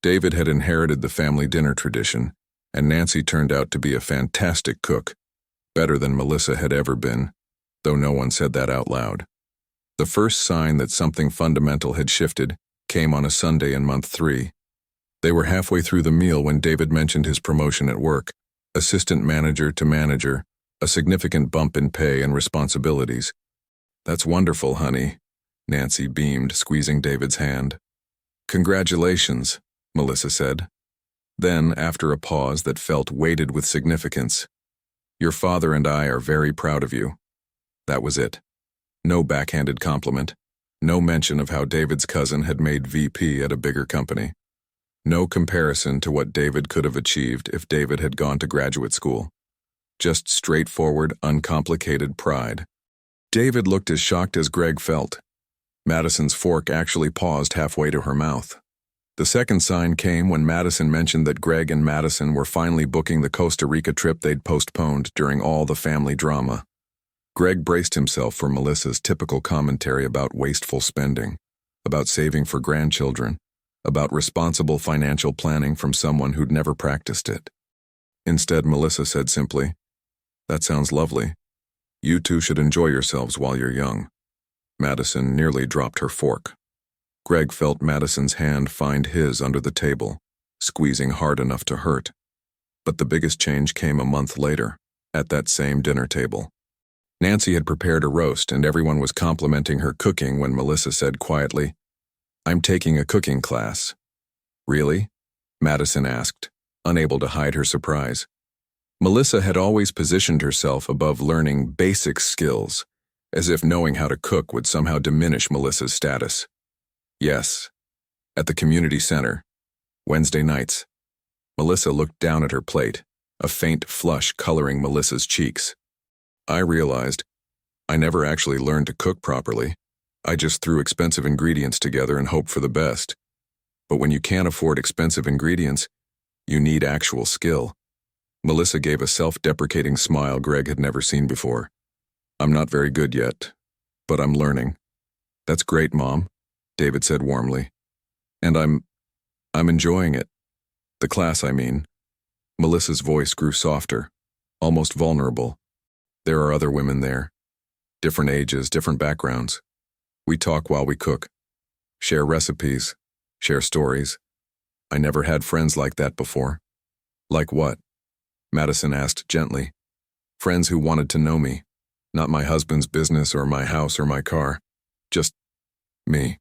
David had inherited the family dinner tradition, and Nancy turned out to be a fantastic cook, better than Melissa had ever been, though no one said that out loud. The first sign that something fundamental had shifted came on a Sunday in month 3. They were halfway through the meal when David mentioned his promotion at work, assistant manager to manager, a significant bump in pay and responsibilities. "That's wonderful, honey," Nancy beamed, squeezing David's hand. "Congratulations," Melissa said. Then, after a pause that felt weighted with significance, "Your father and I are very proud of you." That was it. No backhanded compliment. No mention of how David's cousin had made VP at a bigger company. No comparison to what David could have achieved if David had gone to graduate school. Just straightforward, uncomplicated pride. David looked as shocked as Greg felt. Madison's fork actually paused halfway to her mouth. The second sign came when Madison mentioned that Greg and Madison were finally booking the Costa Rica trip they'd postponed during all the family drama. Greg braced himself for Melissa's typical commentary about wasteful spending, about saving for grandchildren, about responsible financial planning from someone who'd never practiced it. Instead, Melissa said simply, "That sounds lovely. You two should enjoy yourselves while you're young." Madison nearly dropped her fork. Greg felt Madison's hand find his under the table, squeezing hard enough to hurt. But the biggest change came a month later, at that same dinner table. Nancy had prepared a roast and everyone was complimenting her cooking when Melissa said quietly, "I'm taking a cooking class." "Really?" Madison asked, unable to hide her surprise. Melissa had always positioned herself above learning basic skills, as if knowing how to cook would somehow diminish Melissa's status. "Yes. At the community center. Wednesday nights." Melissa looked down at her plate, a faint flush coloring Melissa's cheeks. "I realized I never actually learned to cook properly. I just threw expensive ingredients together and hoped for the best. But when you can't afford expensive ingredients, you need actual skill." Melissa gave a self-deprecating smile Greg had never seen before. "I'm not very good yet, but I'm learning." "That's great, Mom," David said warmly. "And I'm enjoying it. The class, I mean." Melissa's voice grew softer, almost vulnerable. "There are other women there. Different ages, different backgrounds. We talk while we cook. Share recipes. Share stories. I never had friends like that before." "Like what?" Madison asked gently. "Friends who wanted to know me. Not my husband's business or my house or my car. Just me."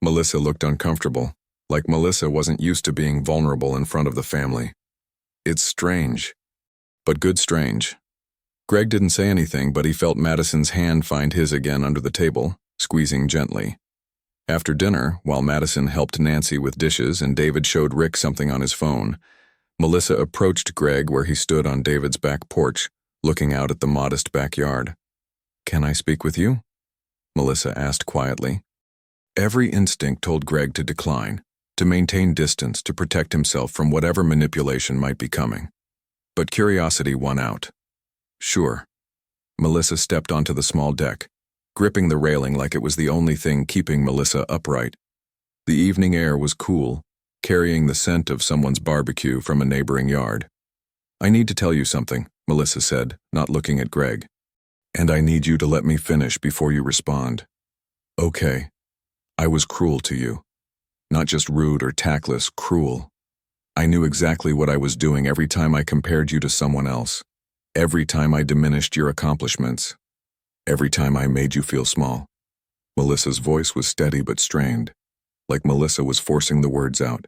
Melissa looked uncomfortable, like Melissa wasn't used to being vulnerable in front of the family. "It's strange, but good strange." Greg didn't say anything, but he felt Madison's hand find his again under the table, squeezing gently. After dinner, while Madison helped Nancy with dishes and David showed Rick something on his phone, Melissa approached Greg where he stood on David's back porch, looking out at the modest backyard. "Can I speak with you?" Melissa asked quietly. Every instinct told Greg to decline, to maintain distance, to protect himself from whatever manipulation might be coming. But curiosity won out. "Sure." Melissa stepped onto the small deck, gripping the railing like it was the only thing keeping Melissa upright. The evening air was cool, carrying the scent of someone's barbecue from a neighboring yard. "I need to tell you something," Melissa said, not looking at Greg. "And I need you to let me finish before you respond." "Okay. I was cruel to you. Not just rude or tactless, cruel. I knew exactly what I was doing every time I compared you to someone else. Every time I diminished your accomplishments. Every time I made you feel small. Melissa's voice was steady but strained, like Melissa was forcing the words out.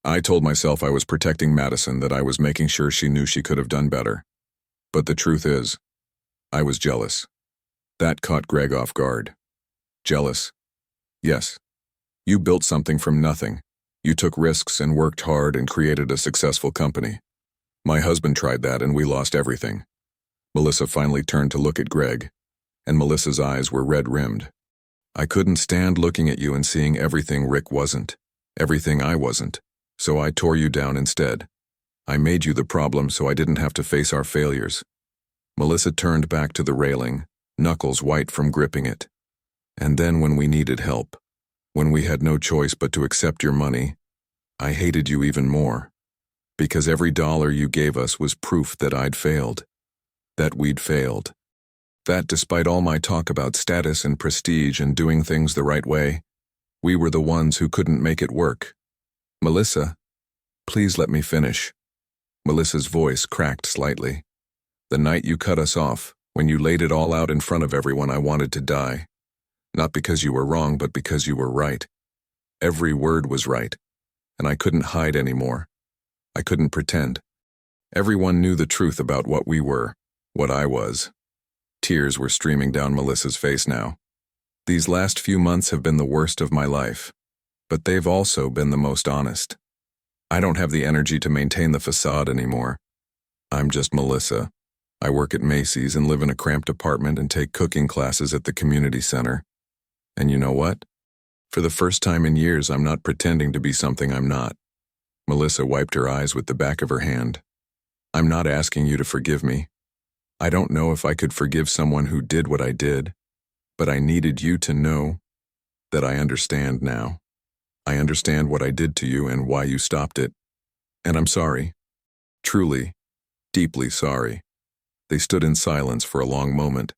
I told myself I was protecting Madison, that I was making sure she knew she could have done better. But the truth is, I was jealous. That caught Greg off guard. Jealous? Yes. You built something from nothing. You took risks and worked hard and created a successful company. My husband tried that and we lost everything. Melissa finally turned to look at Greg, and Melissa's eyes were red-rimmed. I couldn't stand looking at you and seeing everything Rick wasn't, everything I wasn't, so I tore you down instead. I made you the problem so I didn't have to face our failures. Melissa turned back to the railing, knuckles white from gripping it. And then when we needed help, when we had no choice but to accept your money, I hated you even more. Because every dollar you gave us was proof that I'd failed. That we'd failed. That despite all my talk about status and prestige and doing things the right way, we were the ones who couldn't make it work. Melissa, please let me finish. Melissa's voice cracked slightly. The night you cut us off, when you laid it all out in front of everyone, I wanted to die. Not because you were wrong, but because you were right. Every word was right, and I couldn't hide anymore. I couldn't pretend. Everyone knew the truth about what we were, what I was. Tears were streaming down Melissa's face now. These last few months have been the worst of my life, but they've also been the most honest. I don't have the energy to maintain the facade anymore. I'm just Melissa. I work at Macy's and live in a cramped apartment and take cooking classes at the community center. And you know what? For the first time in years, I'm not pretending to be something I'm not. Melissa wiped her eyes with the back of her hand. I'm not asking you to forgive me. I don't know if I could forgive someone who did what I did, but I needed you to know that I understand now. I understand what I did to you and why you stopped it. And I'm sorry. Truly, deeply sorry. They stood in silence for a long moment,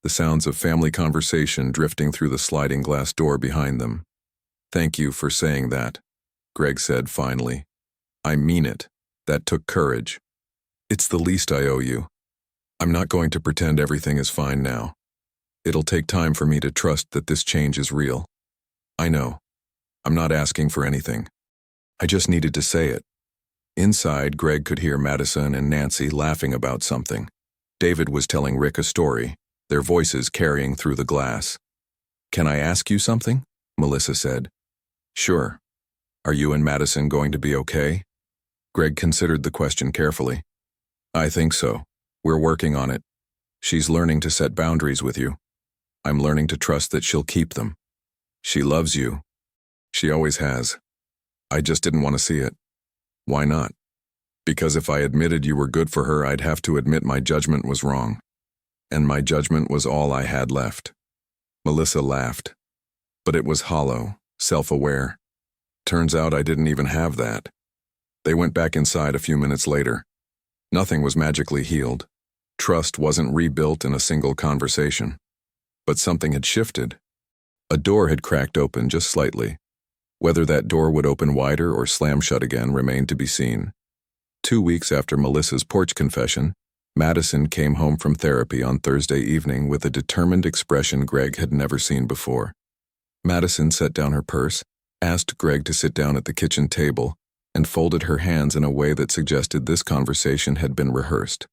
the sounds of family conversation drifting through the sliding glass door behind them. Thank you for saying that, Greg said finally. I mean it. That took courage. It's the least I owe you. I'm not going to pretend everything is fine now. It'll take time for me to trust that this change is real. I know. I'm not asking for anything. I just needed to say it. Inside, Greg could hear Madison and Nancy laughing about something. David was telling Rick a story, their voices carrying through the glass. Can I ask you something? Melissa said. Sure. Are you and Madison going to be okay? Greg considered the question carefully. I think so. We're working on it. She's learning to set boundaries with you. I'm learning to trust that she'll keep them. She loves you. She always has. I just didn't want to see it. Why not? Because if I admitted you were good for her, I'd have to admit my judgment was wrong. And my judgment was all I had left. Melissa laughed. But it was hollow, self-aware. Turns out I didn't even have that. They went back inside a few minutes later. Nothing was magically healed. Trust wasn't rebuilt in a single conversation. But something had shifted. A door had cracked open just slightly. Whether that door would open wider or slam shut again remained to be seen. 2 weeks after Melissa's porch confession, Madison came home from therapy on Thursday evening with a determined expression Greg had never seen before. Madison set down her purse, asked Greg to sit down at the kitchen table, and folded her hands in a way that suggested this conversation had been rehearsed.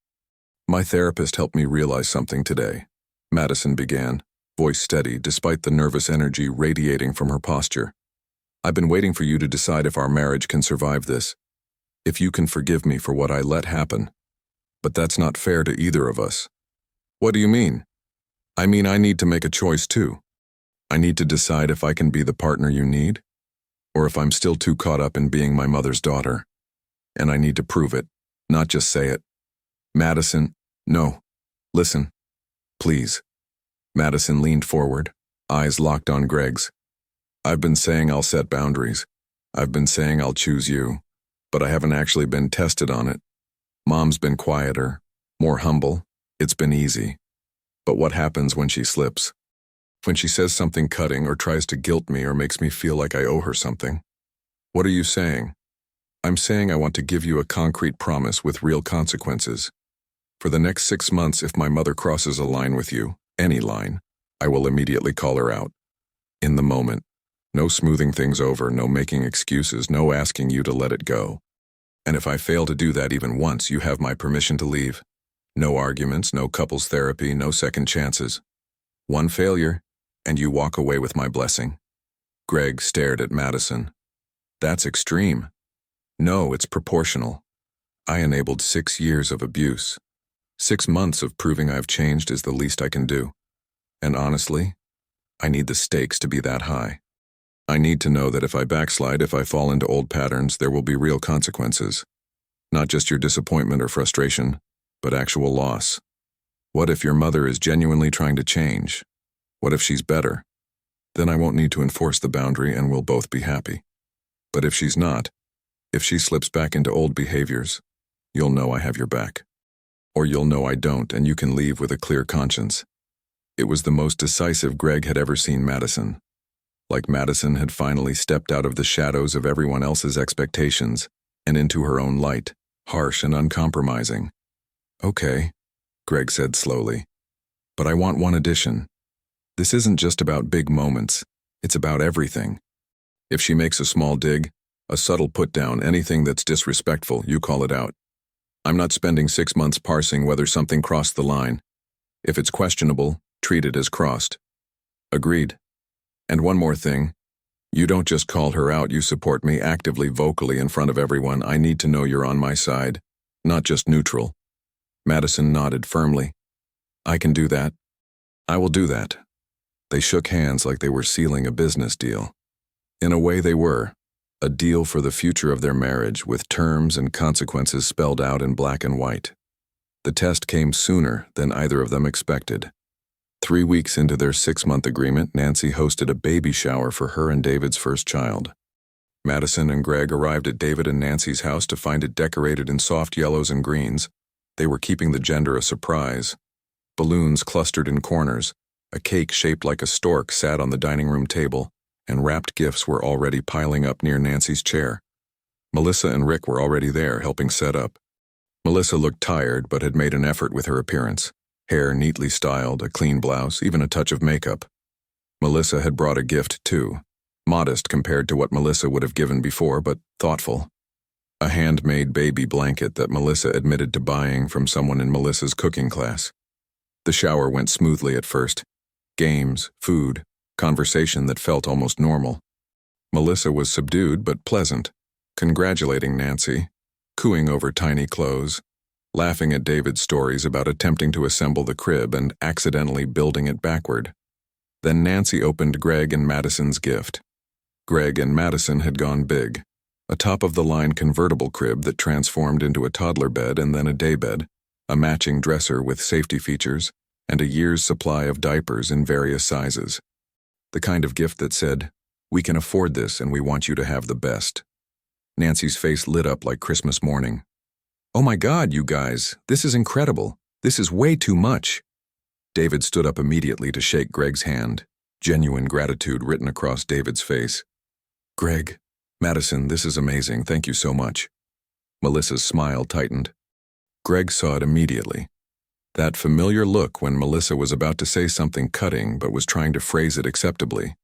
My therapist helped me realize something today, Madison began, voice steady despite the nervous energy radiating from her posture. I've been waiting for you to decide if our marriage can survive this, if you can forgive me for what I let happen. But that's not fair to either of us. What do you mean? I mean, I need to make a choice too. I need to decide if I can be the partner you need, or if I'm still too caught up in being my mother's daughter. And I need to prove it, not just say it. Madison, no. Listen. Please. Madison leaned forward, eyes locked on Greg's. I've been saying I'll set boundaries. I've been saying I'll choose you, but I haven't actually been tested on it. Mom's been quieter, more humble. It's been easy. But what happens when she slips? When she says something cutting or tries to guilt me or makes me feel like I owe her something? What are you saying? I'm saying I want to give you a concrete promise with real consequences. For the next 6 months, if my mother crosses a line with you, any line, I will immediately call her out. In the moment. No smoothing things over, no making excuses, no asking you to let it go. And if I fail to do that even once, you have my permission to leave. No arguments, no couples therapy, no second chances. One failure, and you walk away with my blessing. Greg stared at Madison. That's extreme. No, it's proportional. I enabled 6 years of abuse. 6 months of proving I've changed is the least I can do. And honestly, I need the stakes to be that high. I need to know that if I backslide, if I fall into old patterns, there will be real consequences. Not just your disappointment or frustration, but actual loss. What if your mother is genuinely trying to change? What if she's better? Then I won't need to enforce the boundary and we'll both be happy. But if she's not, if she slips back into old behaviors, you'll know I have your back. Or you'll know I don't, and you can leave with a clear conscience. It was the most decisive Greg had ever seen Madison. Like Madison had finally stepped out of the shadows of everyone else's expectations and into her own light, harsh and uncompromising. Okay, Greg said slowly. But I want one addition. This isn't just about big moments, it's about everything. If she makes a small dig, a subtle put-down, anything that's disrespectful, you call it out. I'm not spending 6 months parsing whether something crossed the line. If it's questionable, treat it as crossed. Agreed. And one more thing. You don't just call her out, you support me actively, vocally in front of everyone. I need to know you're on my side, not just neutral. Madison nodded firmly. I can do that. I will do that. They shook hands like they were sealing a business deal. In a way they were. A deal for the future of their marriage, with terms and consequences spelled out in black and white. The test came sooner than either of them expected. 3 weeks into their 6-month agreement, Nancy hosted a baby shower for her and David's first child. Madison and Greg arrived at David and Nancy's house to find it decorated in soft yellows and greens. They were keeping the gender a surprise. Balloons clustered in corners, a cake shaped like a stork sat on the dining room table, and wrapped gifts were already piling up near Nancy's chair. Melissa and Rick were already there, helping set up. Melissa looked tired, but had made an effort with her appearance. Hair neatly styled, a clean blouse, even a touch of makeup. Melissa had brought a gift, too. Modest compared to what Melissa would have given before, but thoughtful. A handmade baby blanket that Melissa admitted to buying from someone in Melissa's cooking class. The shower went smoothly at first. Games, food, conversation that felt almost normal. Melissa was subdued but pleasant, congratulating Nancy, cooing over tiny clothes, laughing at David's stories about attempting to assemble the crib and accidentally building it backward. Then Nancy opened Greg and Madison's gift. Greg and Madison had gone big. A top-of-the-line convertible crib that transformed into a toddler bed and then a daybed, a matching dresser with safety features, and a year's supply of diapers in various sizes. The kind of gift that said, "We can afford this and we want you to have the best." Nancy's face lit up like Christmas morning. "Oh my God, you guys, this is incredible. This is way too much." David stood up immediately to shake Greg's hand, genuine gratitude written across David's face. "Greg, Madison, this is amazing. Thank you so much." Melissa's smile tightened. Greg saw it immediately. That familiar look when Melissa was about to say something cutting but was trying to phrase it acceptably.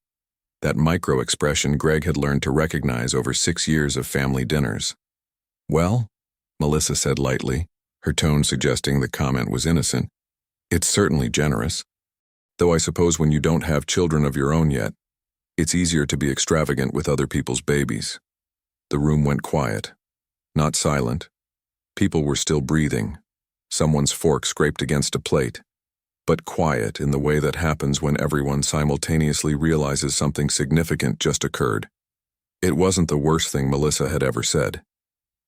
That micro-expression Greg had learned to recognize over 6 years of family dinners. "Well," Melissa said lightly, her tone suggesting the comment was innocent, "it's certainly generous. Though I suppose when you don't have children of your own yet, it's easier to be extravagant with other people's babies." The room went quiet. Not silent. People were still breathing. Someone's fork scraped against a plate. But quiet in the way that happens when everyone simultaneously realizes something significant just occurred. It wasn't the worst thing Melissa had ever said.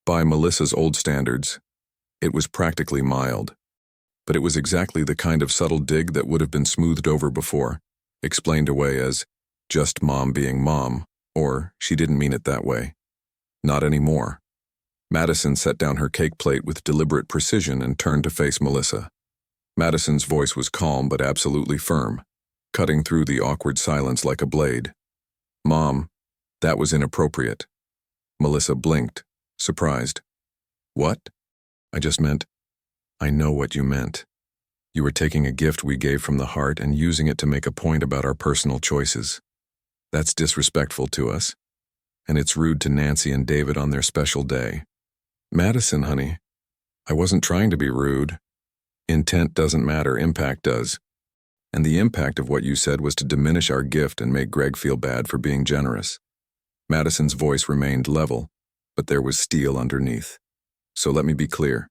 By Melissa's old standards, it was practically mild. But it was exactly the kind of subtle dig that would have been smoothed over before, explained away as just mom being mom, or she didn't mean it that way. Not anymore. Madison set down her cake plate with deliberate precision and turned to face Melissa. Madison's voice was calm but absolutely firm, cutting through the awkward silence like a blade. "Mom, that was inappropriate." Melissa blinked, surprised. "What?" "I just meant, I know what you meant. You were taking a gift we gave from the heart and using it to make a point about our personal choices. That's disrespectful to us. And it's rude to Nancy and David on their special day. Madison, honey, I wasn't trying to be rude. Intent doesn't matter, impact does. And the impact of what you said was to diminish our gift and make Greg feel bad for being generous. Madison's voice remained level, but there was steel underneath. So let me be clear.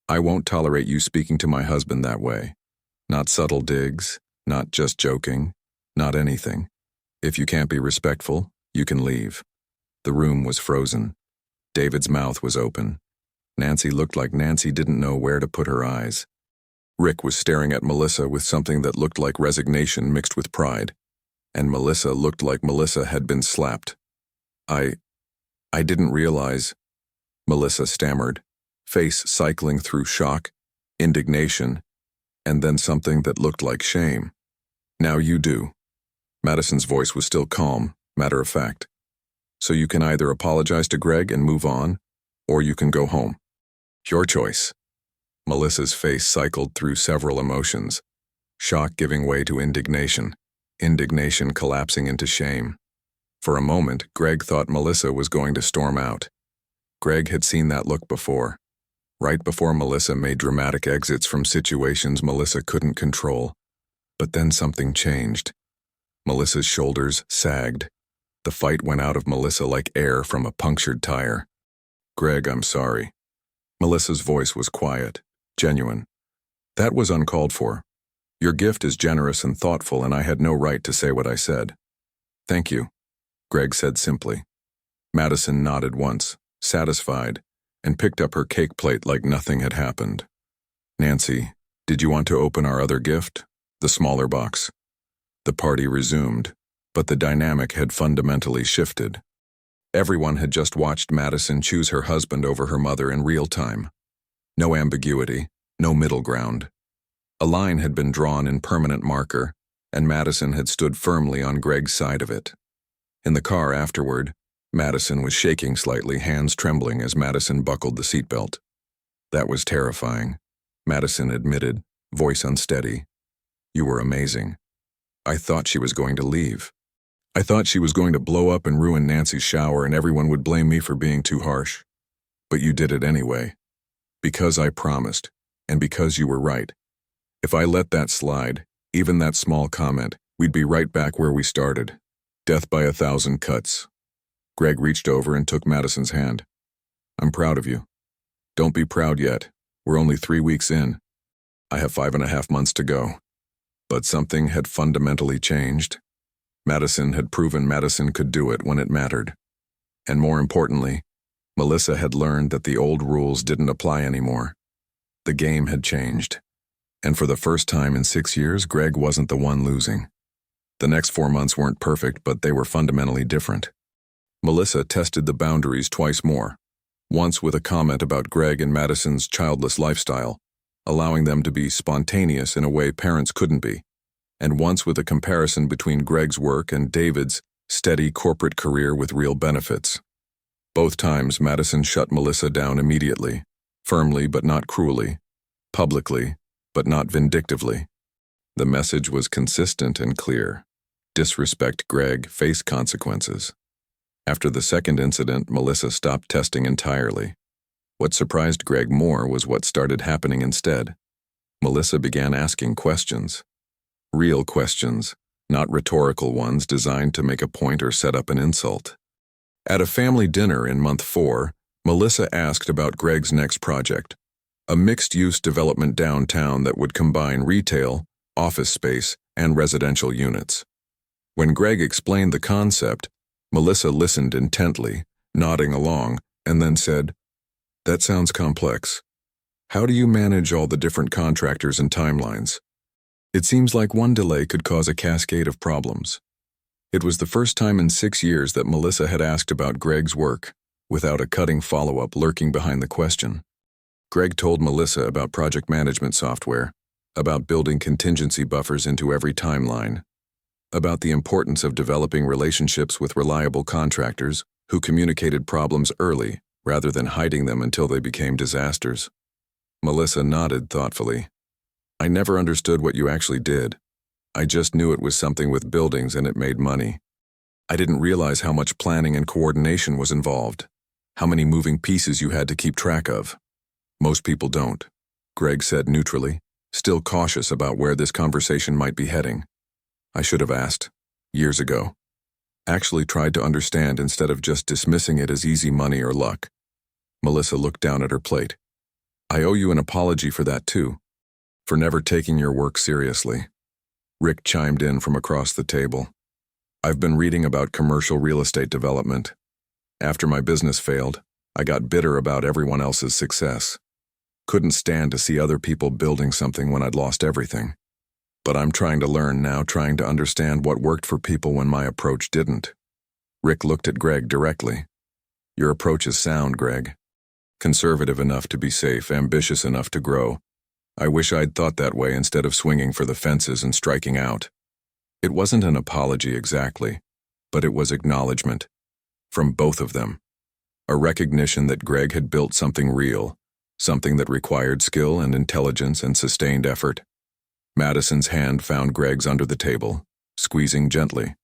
I won't tolerate you speaking to my husband that way. Not subtle digs, not just joking, not anything. If you can't be respectful, you can leave. The room was frozen. David's mouth was open. Nancy looked like Nancy didn't know where to put her eyes. Rick was staring at Melissa with something that looked like resignation mixed with pride. And Melissa looked like Melissa had been slapped. I didn't realize, Melissa stammered, face cycling through shock, indignation, and then something that looked like shame. Now you do. Madison's voice was still calm, matter of fact. So you can either apologize to Greg and move on, or you can go home. Your choice. Melissa's face cycled through several emotions, shock giving way to indignation, indignation collapsing into shame. For a moment, Greg thought Melissa was going to storm out. Greg had seen that look before, right before Melissa made dramatic exits from situations Melissa couldn't control. But then something changed. Melissa's shoulders sagged. The fight went out of Melissa like air from a punctured tire. Greg, I'm sorry. Melissa's voice was quiet, genuine. That was uncalled for. Your gift is generous and thoughtful, and I had no right to say what I said. Thank you, Greg said simply. Madison nodded once, satisfied, and picked up her cake plate like nothing had happened. Nancy, did you want to open our other gift? The smaller box. The party resumed, but the dynamic had fundamentally shifted. Everyone had just watched Madison choose her husband over her mother in real time. No ambiguity, no middle ground. A line had been drawn in permanent marker, and Madison had stood firmly on Greg's side of it. In the car afterward, Madison was shaking slightly, hands trembling as Madison buckled the seatbelt. That was terrifying, Madison admitted, voice unsteady. You were amazing. I thought she was going to leave. I thought she was going to blow up and ruin Nancy's shower and everyone would blame me for being too harsh. But you did it anyway. Because I promised, and because you were right. If I let that slide, even that small comment, we'd be right back where we started. Death by 1,000 cuts. Greg reached over and took Madison's hand. I'm proud of you. Don't be proud yet. We're only 3 weeks in. I have 5.5 months to go. But something had fundamentally changed. Madison had proven Madison could do it when it mattered. And more importantly, Melissa had learned that the old rules didn't apply anymore. The game had changed. And for the first time in 6 years, Greg wasn't the one losing. The next 4 months weren't perfect, but they were fundamentally different. Melissa tested the boundaries twice more, once with a comment about Greg and Madison's childless lifestyle, allowing them to be spontaneous in a way parents couldn't be, and once with a comparison between Greg's work and David's steady corporate career with real benefits. Both times, Madison shut Melissa down immediately, firmly but not cruelly, publicly but not vindictively. The message was consistent and clear. Disrespect Greg, face consequences. After the second incident, Melissa stopped testing entirely. What surprised Greg more was what started happening instead. Melissa began asking questions. Real questions, not rhetorical ones designed to make a point or set up an insult. At a family dinner in month 4, Melissa asked about Greg's next project, a mixed-use development downtown that would combine retail, office space, and residential units. When Greg explained the concept, Melissa listened intently, nodding along, and then said, "That sounds complex. How do you manage all the different contractors and timelines? It seems like one delay could cause a cascade of problems." It was the first time in 6 years that Melissa had asked about Greg's work, without a cutting follow-up lurking behind the question. Greg told Melissa about project management software, about building contingency buffers into every timeline, about the importance of developing relationships with reliable contractors who communicated problems early rather than hiding them until they became disasters. Melissa nodded thoughtfully. I never understood what you actually did. I just knew it was something with buildings and it made money. I didn't realize how much planning and coordination was involved, how many moving pieces you had to keep track of. Most people don't, Greg said neutrally, still cautious about where this conversation might be heading. I should have asked, years ago. Actually tried to understand instead of just dismissing it as easy money or luck. Melissa looked down at her plate. I owe you an apology for that too, for never taking your work seriously. Rick chimed in from across the table. I've been reading about commercial real estate development. After my business failed, I got bitter about everyone else's success. Couldn't stand to see other people building something when I'd lost everything. But I'm trying to learn now, trying to understand what worked for people when my approach didn't. Rick looked at Greg directly. Your approach is sound, Greg. Conservative enough to be safe, ambitious enough to grow. I wish I'd thought that way instead of swinging for the fences and striking out. It wasn't an apology exactly, but it was acknowledgement. From both of them. A recognition that Greg had built something real, something that required skill and intelligence and sustained effort. Madison's hand found Greg's under the table, squeezing gently.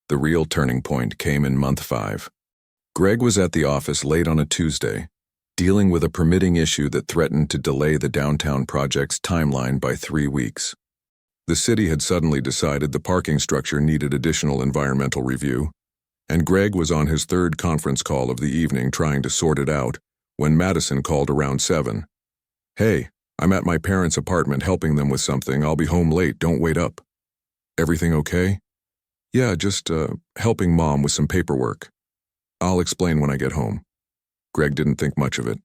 The real turning point came in month 5. Greg was at the office late on a Tuesday, dealing with a permitting issue that threatened to delay the downtown project's timeline by 3 weeks. The city had suddenly decided the parking structure needed additional environmental review, and Greg was on his 3rd conference call of the evening trying to sort it out when Madison called around 7. Hey, I'm at my parents' apartment helping them with something. I'll be home late, don't wait up. Everything okay? Yeah, just helping Mom with some paperwork. I'll explain when I get home. Greg didn't think much of it.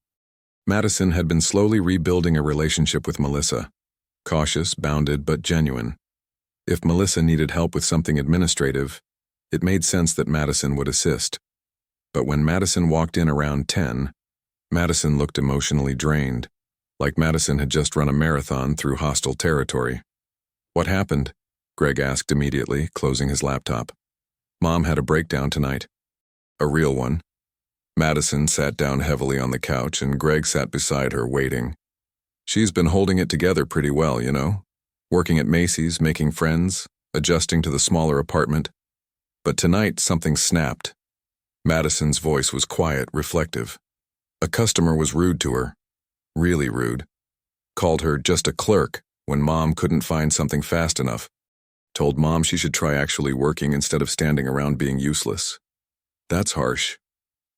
Madison had been slowly rebuilding a relationship with Melissa. Cautious, bounded, but genuine. If Melissa needed help with something administrative, it made sense that Madison would assist. But when Madison walked in around 10, Madison looked emotionally drained, like Madison had just run a marathon through hostile territory. What happened? Greg asked immediately, closing his laptop. Mom had a breakdown tonight. A real one. Madison sat down heavily on the couch and Greg sat beside her, waiting. She's been holding it together pretty well, you know? Working at Macy's, making friends, adjusting to the smaller apartment. But tonight something snapped. Madison's voice was quiet, reflective. A customer was rude to her. Really rude. Called her just a clerk when Mom couldn't find something fast enough. Told Mom she should try actually working instead of standing around being useless. That's harsh.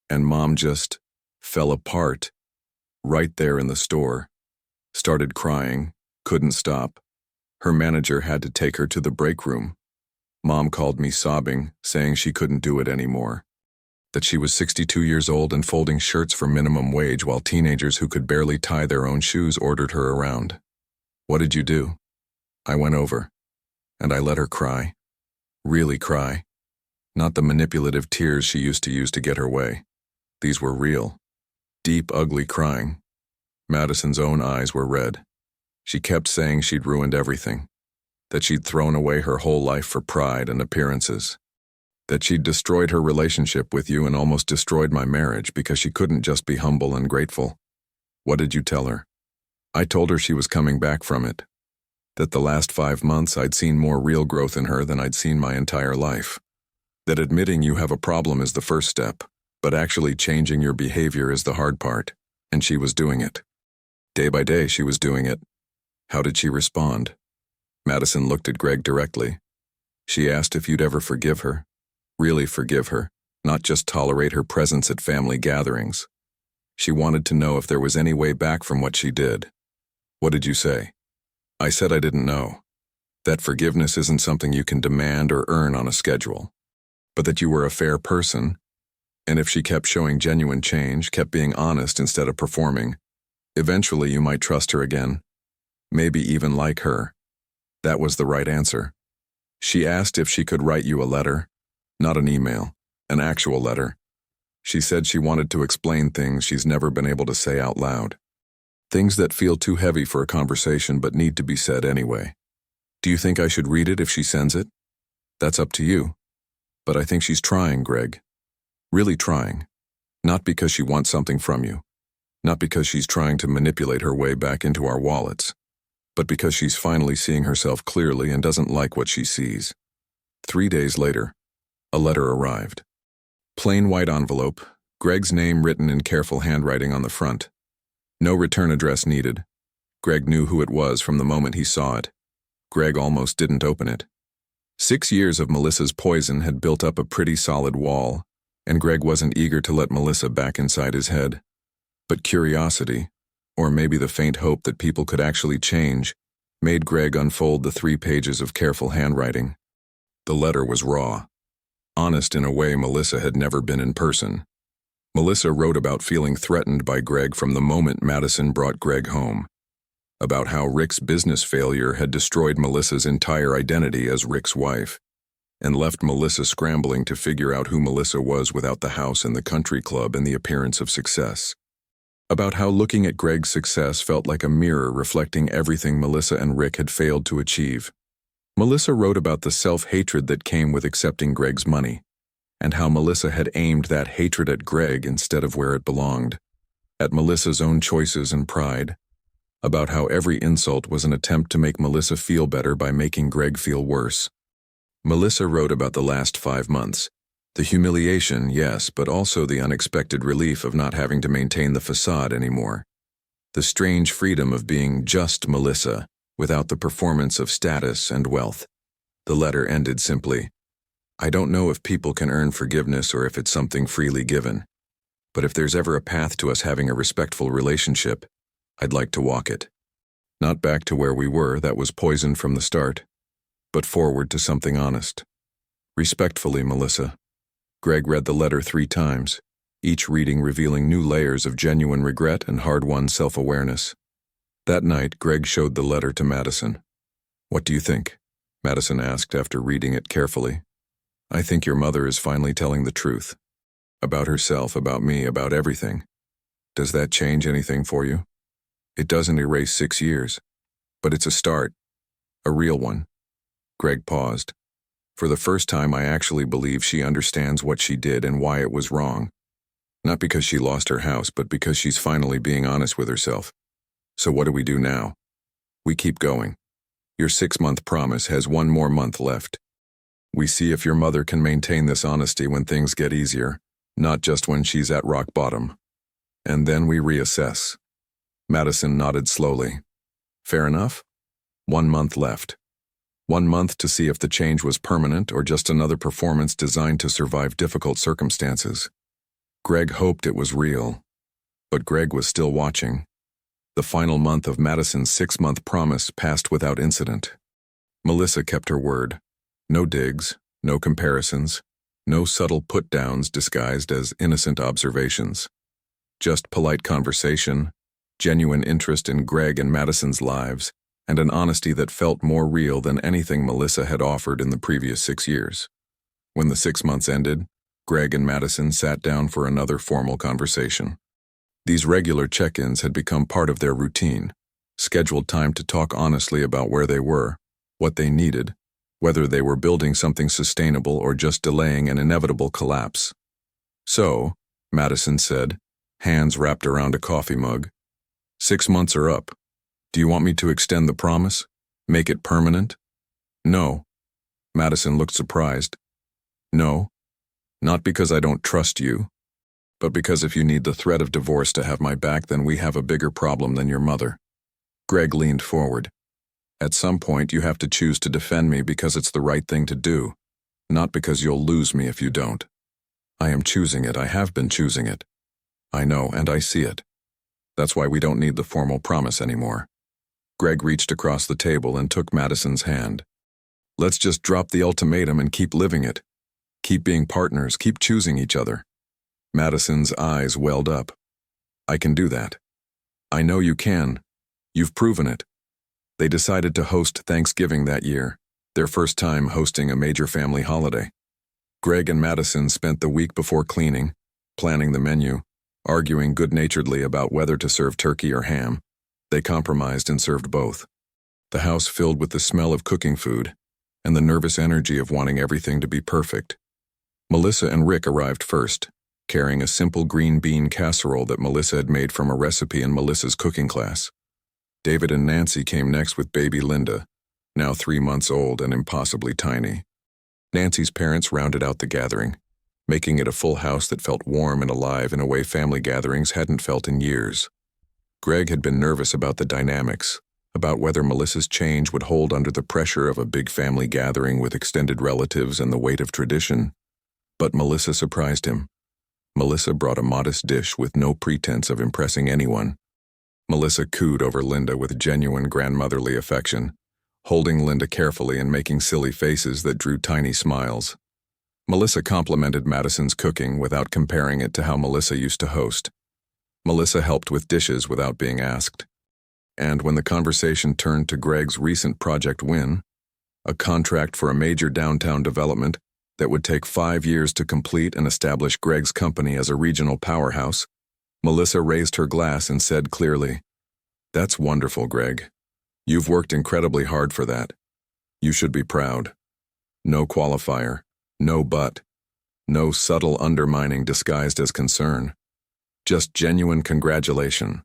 And Mom just fell apart. Right there in the store. Started crying, couldn't stop. Her manager had to take her to the break room. Mom called me sobbing, saying she couldn't do it anymore. That she was 62 years old and folding shirts for minimum wage while teenagers who could barely tie their own shoes ordered her around. What did you do? I went over, and I let her cry. Really cry. Not the manipulative tears she used to use to get her way. These were real. Deep, ugly crying. Madison's own eyes were red. She kept saying she'd ruined everything. That she'd thrown away her whole life for pride and appearances. That she'd destroyed her relationship with you and almost destroyed my marriage because she couldn't just be humble and grateful. What did you tell her? I told her she was coming back from it. That the last 5 months I'd seen more real growth in her than I'd seen my entire life. That admitting you have a problem is the first step, but actually changing your behavior is the hard part, and she was doing it. Day by day she was doing it. How did she respond? Madison looked at Greg directly. She asked if you'd ever forgive her. Really forgive her, not just tolerate her presence at family gatherings. She wanted to know if there was any way back from what she did. What did you say? I said I didn't know. That forgiveness isn't something you can demand or earn on a schedule. But that you were a fair person, and if she kept showing genuine change, kept being honest instead of performing, eventually you might trust her again. Maybe even like her. That was the right answer. She asked if she could write you a letter. Not an email, an actual letter. She said she wanted to explain things she's never been able to say out loud. Things that feel too heavy for a conversation but need to be said anyway. Do you think I should read it if she sends it? That's up to you. But I think she's trying, Greg. Really trying. Not because she wants something from you. Not because she's trying to manipulate her way back into our wallets. But because she's finally seeing herself clearly and doesn't like what she sees. 3 days later, A letter arrived. Plain white envelope, Greg's name written in careful handwriting on the front. No return address needed. Greg knew who it was from the moment he saw it. Greg almost didn't open it. 6 years of Melissa's poison had built up a pretty solid wall, and Greg wasn't eager to let Melissa back inside his head. But curiosity, or maybe the faint hope that people could actually change, made Greg unfold the 3 pages of careful handwriting. The letter was raw. Honest in a way Melissa had never been in person. Melissa wrote about feeling threatened by Greg from the moment Madison brought Greg home. About how Rick's business failure had destroyed Melissa's entire identity as Rick's wife, and left Melissa scrambling to figure out who Melissa was without the house and the country club and the appearance of success. About how looking at Greg's success felt like a mirror reflecting everything Melissa and Rick had failed to achieve. Melissa wrote about the self-hatred that came with accepting Greg's money, and how Melissa had aimed that hatred at Greg instead of where it belonged, at Melissa's own choices and pride. About how every insult was an attempt to make Melissa feel better by making Greg feel worse. Melissa wrote about the last 5 months. The humiliation, yes, but also the unexpected relief of not having to maintain the facade anymore. The strange freedom of being just Melissa, without the performance of status and wealth. The letter ended simply, "I don't know if people can earn forgiveness or if it's something freely given. But if there's ever a path to us having a respectful relationship, I'd like to walk it. Not back to where we were, that was poison from the start, but forward to something honest. Respectfully, Melissa." Greg read the letter 3 times, each reading revealing new layers of genuine regret and hard-won self-awareness. That night, Greg showed the letter to Madison. "What do you think?" Madison asked after reading it carefully. "I think your mother is finally telling the truth. About herself, about me, about everything. Does that change anything for you? It doesn't erase 6 years, but it's a start. A real one." Greg paused. "For the first time, I actually believe she understands what she did and why it was wrong. Not because she lost her house, but because she's finally being honest with herself. So what do we do now? We keep going. Your 6-month promise has 1 more month left. We see if your mother can maintain this honesty when things get easier, not just when she's at rock bottom. And then we reassess." Madison nodded slowly. "Fair enough? 1 month left. 1 month to see if the change was permanent or just another performance designed to survive difficult circumstances." Greg hoped it was real, but Greg was still watching. The final month of Madison's 6-month promise passed without incident. Melissa kept her word. No digs, no comparisons, no subtle put-downs disguised as innocent observations. Just polite conversation, genuine interest in Greg and Madison's lives, and an honesty that felt more real than anything Melissa had offered in the previous 6 years. When the 6 months ended, Greg and Madison sat down for another formal conversation. These regular check-ins had become part of their routine, scheduled time to talk honestly about where they were, what they needed, whether they were building something sustainable or just delaying an inevitable collapse. "So," Madison said, hands wrapped around a coffee mug, "6 months are up. Do you want me to extend the promise? Make it permanent?" "No." Madison looked surprised. "No? Not because I don't trust you, but because if you need the threat of divorce to have my back, then we have a bigger problem than your mother." Greg leaned forward. "At some point, you have to choose to defend me because it's the right thing to do, not because you'll lose me if you don't. I am choosing it. I have been choosing it. I know, and I see it. That's why we don't need the formal promise anymore." Greg reached across the table and took Madison's hand. "Let's just drop the ultimatum and keep living it. Keep being partners, keep choosing each other." Madison's eyes welled up. "I can do that. I know you can. You've proven it." They decided to host Thanksgiving that year, their first time hosting a major family holiday. Greg and Madison spent the week before cleaning, planning the menu, arguing good-naturedly about whether to serve turkey or ham. They compromised and served both. The house filled with the smell of cooking food and the nervous energy of wanting everything to be perfect. Melissa and Rick arrived first, carrying a simple green bean casserole that Melissa had made from a recipe in Melissa's cooking class. David and Nancy came next with baby Linda, now 3 months old and impossibly tiny. Nancy's parents rounded out the gathering, making it a full house that felt warm and alive in a way family gatherings hadn't felt in years. Greg had been nervous about the dynamics, about whether Melissa's change would hold under the pressure of a big family gathering with extended relatives and the weight of tradition. But Melissa surprised him. Melissa brought a modest dish with no pretense of impressing anyone. Melissa cooed over Linda with genuine grandmotherly affection, holding Linda carefully and making silly faces that drew tiny smiles. Melissa complimented Madison's cooking without comparing it to how Melissa used to host. Melissa helped with dishes without being asked. And when the conversation turned to Greg's recent project win, a contract for a major downtown development that would take 5 years to complete and establish Greg's company as a regional powerhouse, Melissa raised her glass and said clearly, "That's wonderful, Greg. You've worked incredibly hard for that. You should be proud. No qualifier, no but, no subtle undermining disguised as concern. Just genuine congratulation."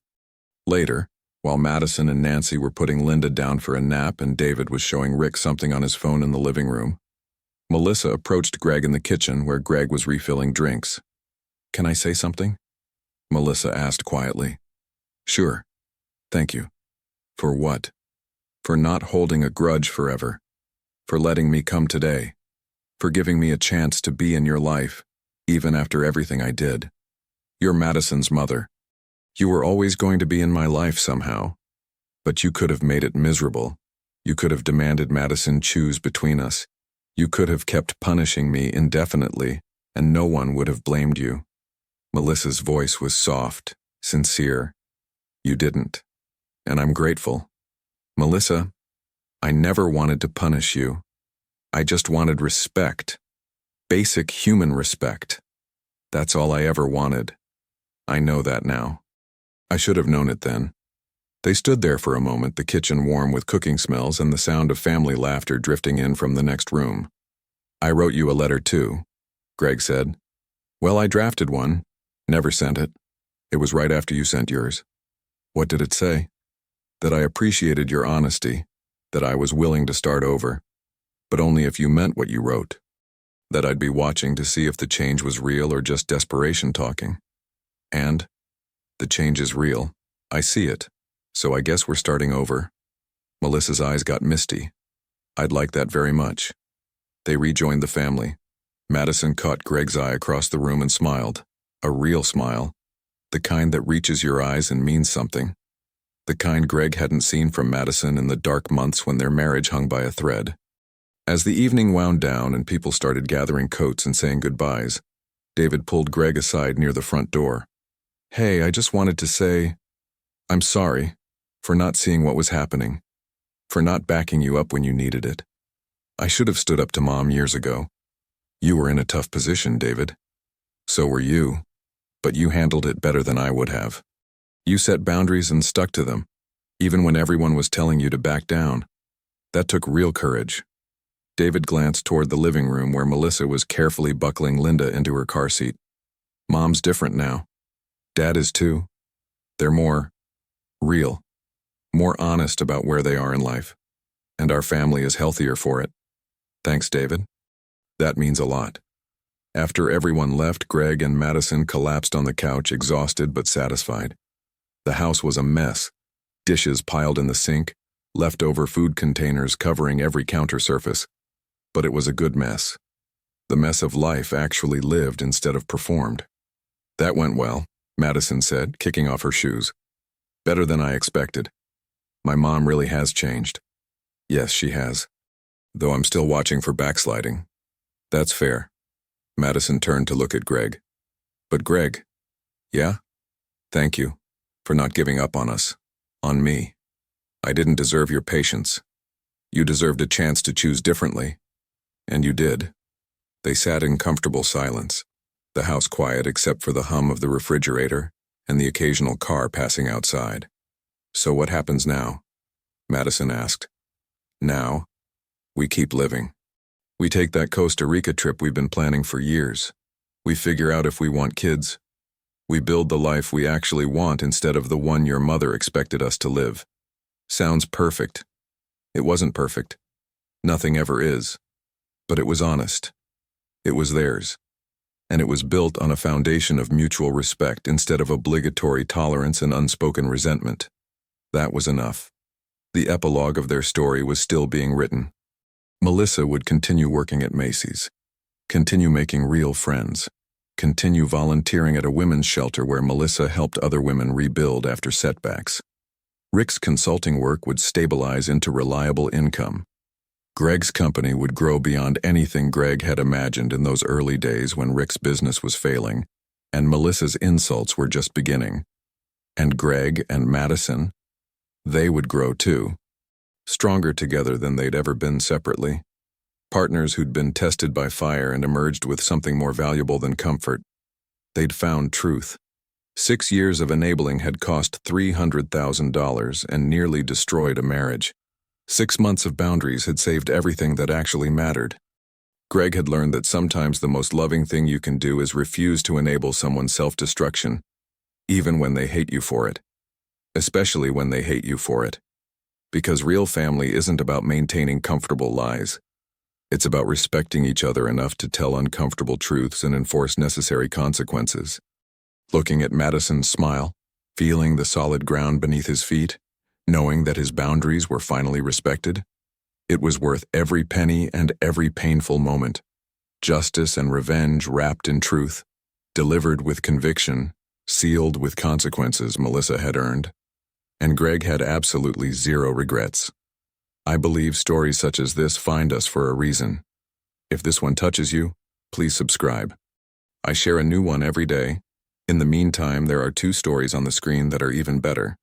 Later, while Madison and Nancy were putting Linda down for a nap and David was showing Rick something on his phone in the living room, Melissa approached Greg in the kitchen where Greg was refilling drinks. "Can I say something?" Melissa asked quietly. "Sure. Thank you." "For what?" "For not holding a grudge forever. For letting me come today. For giving me a chance to be in your life, even after everything I did. You're Madison's mother. You were always going to be in my life somehow. But you could have made it miserable. You could have demanded Madison choose between us. You could have kept punishing me indefinitely, and no one would have blamed you." Melissa's voice was soft, sincere. "You didn't. And I'm grateful. Melissa, I never wanted to punish you. I just wanted respect. Basic human respect. That's all I ever wanted. I know that now. I should have known it then." They stood there for a moment, the kitchen warm with cooking smells and the sound of family laughter drifting in from the next room. "I wrote you a letter too," Greg said. "Well, I drafted one. Never sent it. It was right after you sent yours." "What did it say?" "That I appreciated your honesty, that I was willing to start over, but only if you meant what you wrote. That I'd be watching to see if the change was real or just desperation talking. And the change is real. I see it. So I guess we're starting over." Melissa's eyes got misty. "I'd like that very much." They rejoined the family. Madison caught Greg's eye across the room and smiled. A real smile. The kind that reaches your eyes and means something. The kind Greg hadn't seen from Madison in the dark months when their marriage hung by a thread. As the evening wound down and people started gathering coats and saying goodbyes, David pulled Greg aside near the front door. "Hey, I just wanted to say, I'm sorry for not seeing what was happening, for not backing you up when you needed it. I should have stood up to Mom years ago. You were in a tough position, David. So were you, but you handled it better than I would have. You set boundaries and stuck to them, even when everyone was telling you to back down. That took real courage." David glanced toward the living room where Melissa was carefully buckling Linda into her car seat. "Mom's different now. Dad is too. They're more real, more honest about where they are in life, and our family is healthier for it. Thanks, David. That means a lot." After everyone left, Greg and Madison collapsed on the couch, exhausted but satisfied. The house was a mess. Dishes piled in the sink, leftover food containers covering every counter surface. But it was a good mess. The mess of life actually lived instead of performed. "That went well," Madison said, kicking off her shoes. "Better than I expected. My mom really has changed." "Yes, she has. Though I'm still watching for backsliding." "That's fair." Madison turned to look at Greg. "But Greg." "Yeah? Thank you for not giving up on us, on me. I didn't deserve your patience. You deserved a chance to choose differently. And you did." They sat in comfortable silence, the house quiet except for the hum of the refrigerator and the occasional car passing outside. "So what happens now?" Madison asked. "Now, we keep living. We take that Costa Rica trip we've been planning for years. We figure out if we want kids. We build the life we actually want instead of the one your mother expected us to live. Sounds perfect. It wasn't perfect. Nothing ever is. But it was honest. It was theirs. And it was built on a foundation of mutual respect instead of obligatory tolerance and unspoken resentment. That was enough. The epilogue of their story was still being written. Melissa would continue working at Macy's, continue making real friends, continue volunteering at a women's shelter where Melissa helped other women rebuild after setbacks. Rick's consulting work would stabilize into reliable income. Greg's company would grow beyond anything Greg had imagined in those early days when Rick's business was failing, and Melissa's insults were just beginning. And Greg and Madison, they would grow too, stronger together than they'd ever been separately. Partners who'd been tested by fire and emerged with something more valuable than comfort. They'd found truth. 6 years of enabling had cost $300,000 and nearly destroyed a marriage. 6 months of boundaries had saved everything that actually mattered. Greg had learned that sometimes the most loving thing you can do is refuse to enable someone's self-destruction, even when they hate you for it. Especially when they hate you for it. Because real family isn't about maintaining comfortable lies. It's about respecting each other enough to tell uncomfortable truths and enforce necessary consequences. Looking at Madison's smile, feeling the solid ground beneath his feet, knowing that his boundaries were finally respected, it was worth every penny and every painful moment. Justice and revenge wrapped in truth, delivered with conviction, sealed with consequences Melissa had earned. And Greg had absolutely zero regrets. I believe stories such as this find us for a reason. If this one touches you, please subscribe. I share a new one every day. In the meantime, there are 2 stories on the screen that are even better.